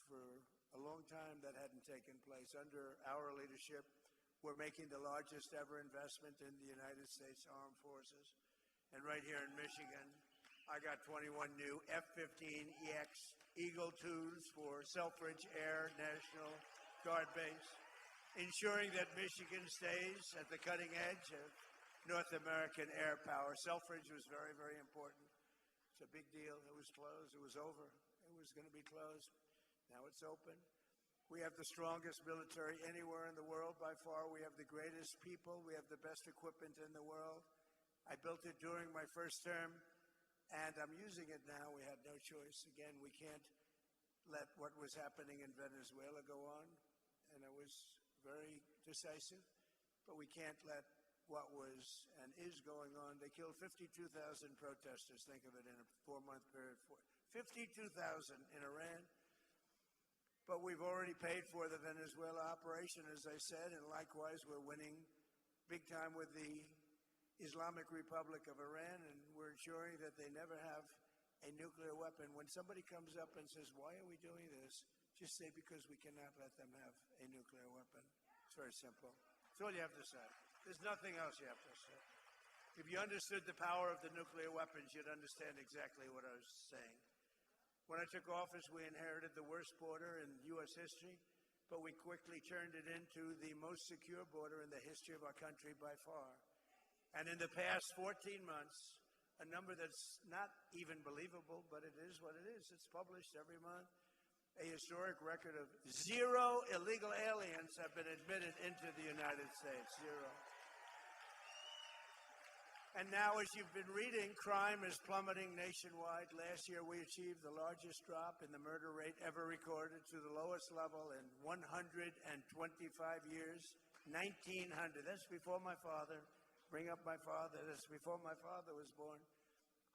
For a long time that hadn't taken place. Under our leadership, we're making the largest ever investment in the United States Armed Forces. And right here in Michigan, I got 21 new F-15EX Eagle IIs for Selfridge Air National Guard Base, ensuring that Michigan stays at the cutting edge of North American air power. Selfridge was very, very important. It's a big deal. It was closed. It was over. It was going to be closed. Now it's open. We have the strongest military anywhere in the world by far. We have the greatest people. We have the best equipment in the world. I built it during my first term, and I'm using it now. We had no choice. Again, we can't let what was happening in Venezuela go on, and it was very decisive, but we can't let what was and is going on. They killed 52,000 protesters. Think of it in a 4-month period. 52,000 in Iran. But we've already paid for the Venezuela operation, as I said, and likewise we're winning big time with the Islamic Republic of Iran, and we're ensuring that they never have a nuclear weapon. When somebody comes up and says, why are we doing this? Just say, because we cannot let them have a nuclear weapon. It's very simple. That's all you have to say. There's nothing else you have to say. If you understood the power of the nuclear weapons, you'd understand exactly what I was saying. When I took office, we inherited the worst border in U.S. history, but we quickly turned it into the most secure border in the history of our country by far. And in the past 14 months, a number that's not even believable, but it is what it is. It's published every month. A historic record of 0 illegal aliens have been admitted into the United States. 0. And now, as you've been reading, crime is plummeting nationwide. Last year, we achieved the largest drop in the murder rate ever recorded to the lowest level in 125 years, 1900. That's before my father. Bring up my father. That's before my father was born.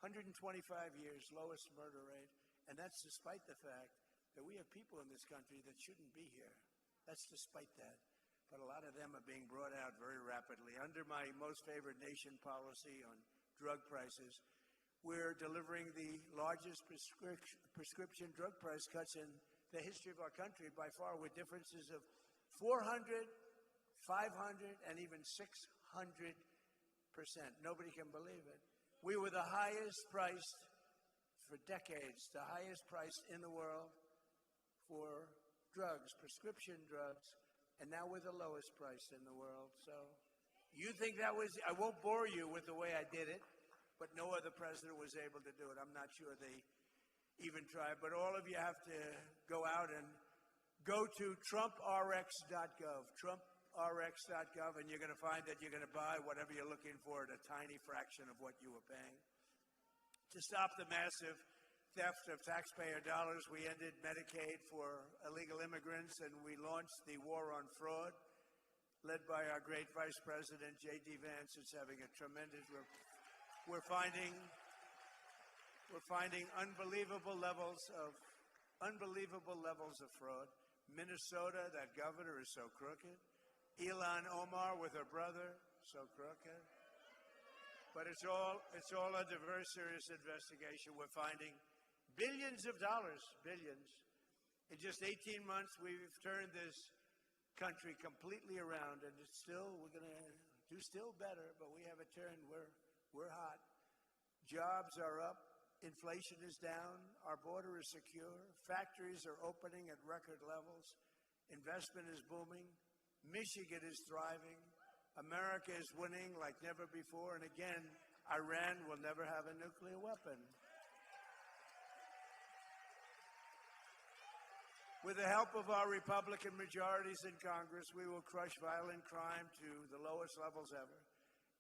125 years, lowest murder rate. And that's despite the fact that we have people in this country that shouldn't be here. That's despite that. but a lot of them are being brought out very rapidly. Under my most favored nation policy on drug prices, we're delivering the largest prescription drug price cuts in the history of our country by far, with differences of 400, 500, and even 600%. Nobody can believe it. We were the highest priced for decades, the highest priced in the world for drugs, prescription drugs, and now we're the lowest priced in the world. So you think that was, I won't bore you with the way I did it, but no other president was able to do it. I'm not sure they even tried, but all of you have to go out and go to TrumpRx.gov, TrumpRx.gov, and you're going to find that you're going to buy whatever you're looking for at a tiny fraction of what you were paying. To stop the massive theft of taxpayer dollars, we ended Medicaid for illegal immigrants, and we launched the war on fraud, led by our great Vice President, J.D. Vance. It's having a tremendous, we're finding unbelievable levels of fraud. Minnesota, that governor is so crooked. Ilhan Omar with her brother, so crooked. But it's all under very serious investigation. We're finding billions of dollars, billions. In just 18 months, we've turned this country completely around, and it's still, we're going to do still better, but we have a turn. We're hot. Jobs are up. Inflation is down. Our border is secure. Factories are opening at record levels. Investment is booming. Michigan is thriving. America is winning like never before. And again, Iran will never have a nuclear weapon. With the help of our Republican majorities in Congress, we will crush violent crime to the lowest levels ever,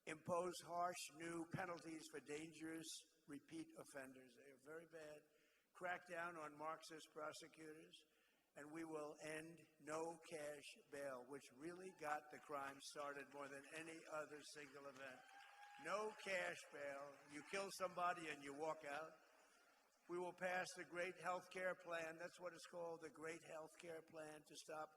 impose harsh new penalties for dangerous repeat offenders. They are very bad. Crack down on Marxist prosecutors, and we will end no cash bail, which really got the crime started more than any other single event. No cash bail. You kill somebody and you walk out. We will pass the Great Health Care Plan. That's what it's called, the Great Health Care Plan, to stop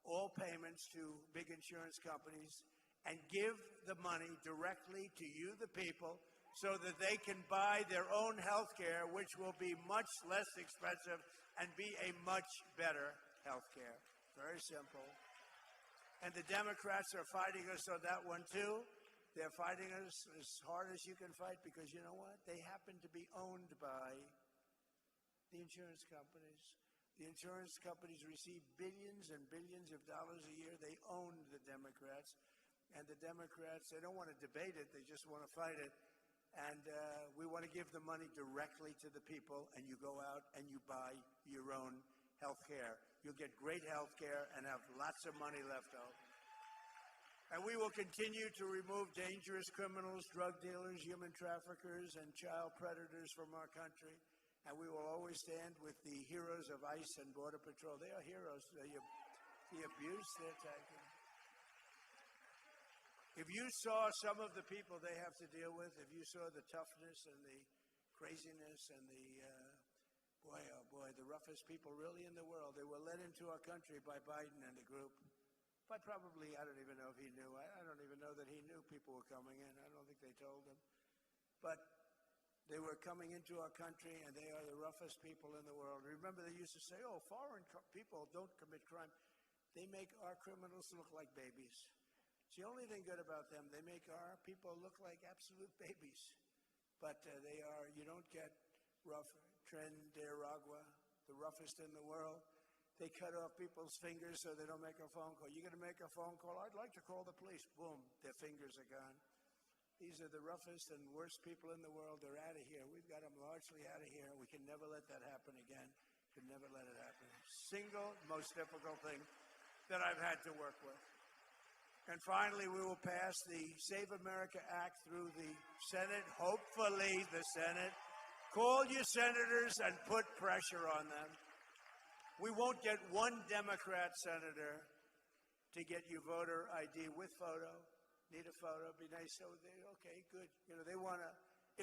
all payments to big insurance companies and give the money directly to you, the people, so that they can buy their own health care, which will be much less expensive and be a much better health care. Very simple. And the Democrats are fighting us on that one, too. They're fighting us as hard as you can fight because, you know what? They happen to be owned by the insurance companies. The insurance companies receive billions and billions of dollars a year. They own the Democrats. And the Democrats, they don't want to debate it. They just want to fight it. And we want to give the money directly to the people, and you go out and you buy your own health care. You'll get great health care and have lots of money left over. And we will continue to remove dangerous criminals, drug dealers, human traffickers, and child predators from our country. And we will always stand with the heroes of ICE and Border Patrol. They are heroes. The abuse they're taking. If you saw some of the people they have to deal with, if you saw the toughness and the craziness and the, the roughest people really in the world, they were led into our country by Biden and the group. By probably, I don't even know if he knew. I don't even know that he knew people were coming in. I don't think they told him. But they were coming into our country, and they are the roughest people in the world. Remember, they used to say, oh, foreign people don't commit crime. They make our criminals look like babies. It's the only thing good about them. They make our people look like absolute babies. But they are, you don't get rough. Nicaragua, the roughest in the world. They cut off people's fingers so they don't make a phone call. You're going to make a phone call? I'd like to call the police. Boom, their fingers are gone. These are the roughest and worst people in the world. They're out of here. We've got them largely out of here. We can never let that happen again. Can never let it happen. Single most difficult thing that I've had to work with. And finally, we will pass the Save America Act through the Senate, hopefully the Senate. Call your senators and put pressure on them. We won't get one Democrat senator to get you voter ID with photo. Need a photo, be nice. So okay, good. You know, they want to,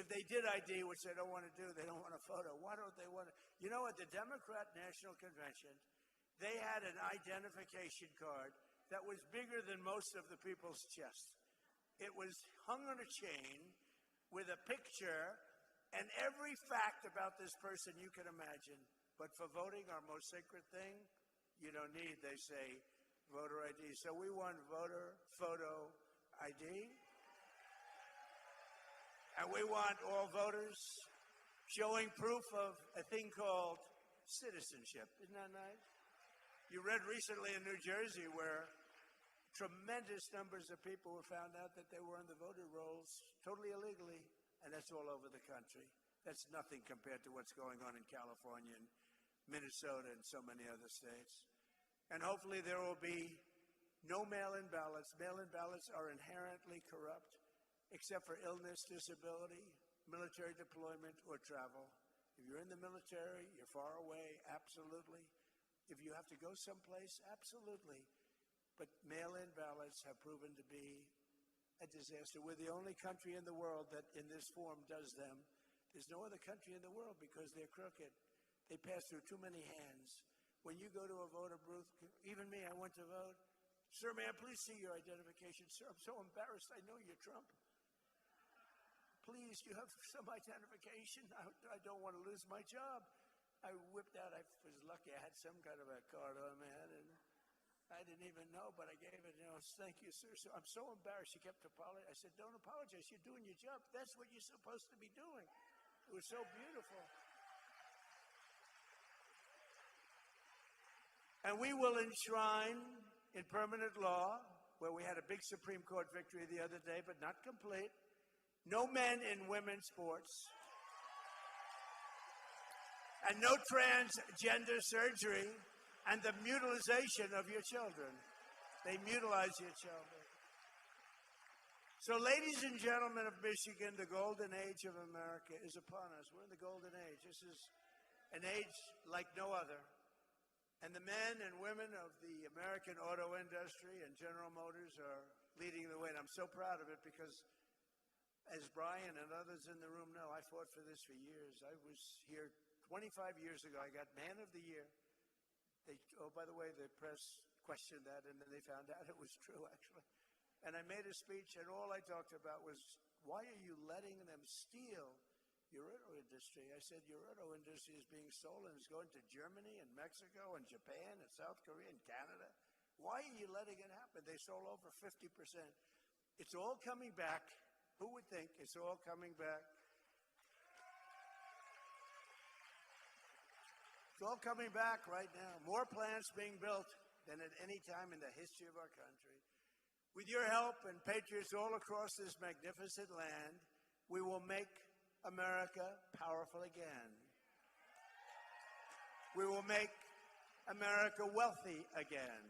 if they did ID, which they don't want to do, they don't want a photo. Why don't they want to? You know, at the Democrat National Convention, they had an identification card that was bigger than most of the people's chests. It was hung on a chain with a picture and every fact about this person you can imagine. But for voting, our most sacred thing, you don't need, they say, voter ID. So we want voter photo ID. And we want all voters showing proof of a thing called citizenship. Isn't that nice? You read recently in New Jersey where tremendous numbers of people were found out that they were on the voter rolls totally illegally, and that's all over the country. That's nothing compared to what's going on in California and Minnesota and so many other states. And hopefully there will be no mail-in ballots. Mail-in ballots are inherently corrupt, except for illness, disability, military deployment, or travel. If you're in the military, you're far away, absolutely. If you have to go someplace, absolutely. But mail-in ballots have proven to be a disaster. We're the only country in the world that in this form does them. There's no other country in the world because they're crooked. They pass through too many hands. When you go to a voter booth, even me, I went to vote. Sir, may I please see your identification? Sir, I'm so embarrassed. I know you're Trump. Please, you have some identification. I don't want to lose my job. I whipped out, I was lucky I had some kind of a card on my head, and I didn't even know, but I gave it, thank you, sir. So I'm so embarrassed. She kept apologizing. I said, don't apologize. You're doing your job. That's what you're supposed to be doing. It was so beautiful. And we will enshrine in permanent law, where we had a big Supreme Court victory the other day, but not complete, no men in women's sports, and no transgender surgery, and the mutilization of your children. They mutilize your children. So, ladies and gentlemen of Michigan, the golden age of America is upon us. We're in the golden age. This is an age like no other. And the men and women of the American auto industry and General Motors are leading the way. And I'm so proud of it because, as Brian and others in the room know, I fought for this for years. I was here 25 years ago. I got Man of the Year. By the way, the press questioned that, and then they found out it was true, actually. And I made a speech, and all I talked about was, why are you letting them steal your auto industry? I said, your auto industry is being stolen. It's going to Germany and Mexico and Japan and South Korea and Canada. Why are you letting it happen? They stole over 50%. It's all coming back. Who would think it's all coming back? It's all coming back right now. More plants being built than at any time in the history of our country. With your help and patriots all across this magnificent land, we will make America powerful again. We will make America wealthy again.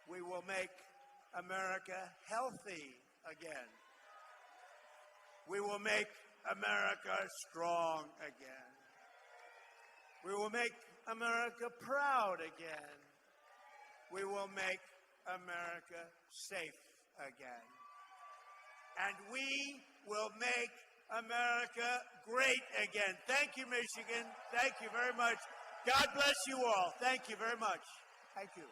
We will make America healthy again. We will make America strong again. We will make America proud again. We will make America safe again. And we will make America great again. Thank you, Michigan. Thank you very much. God bless you all. Thank you very much. Thank you.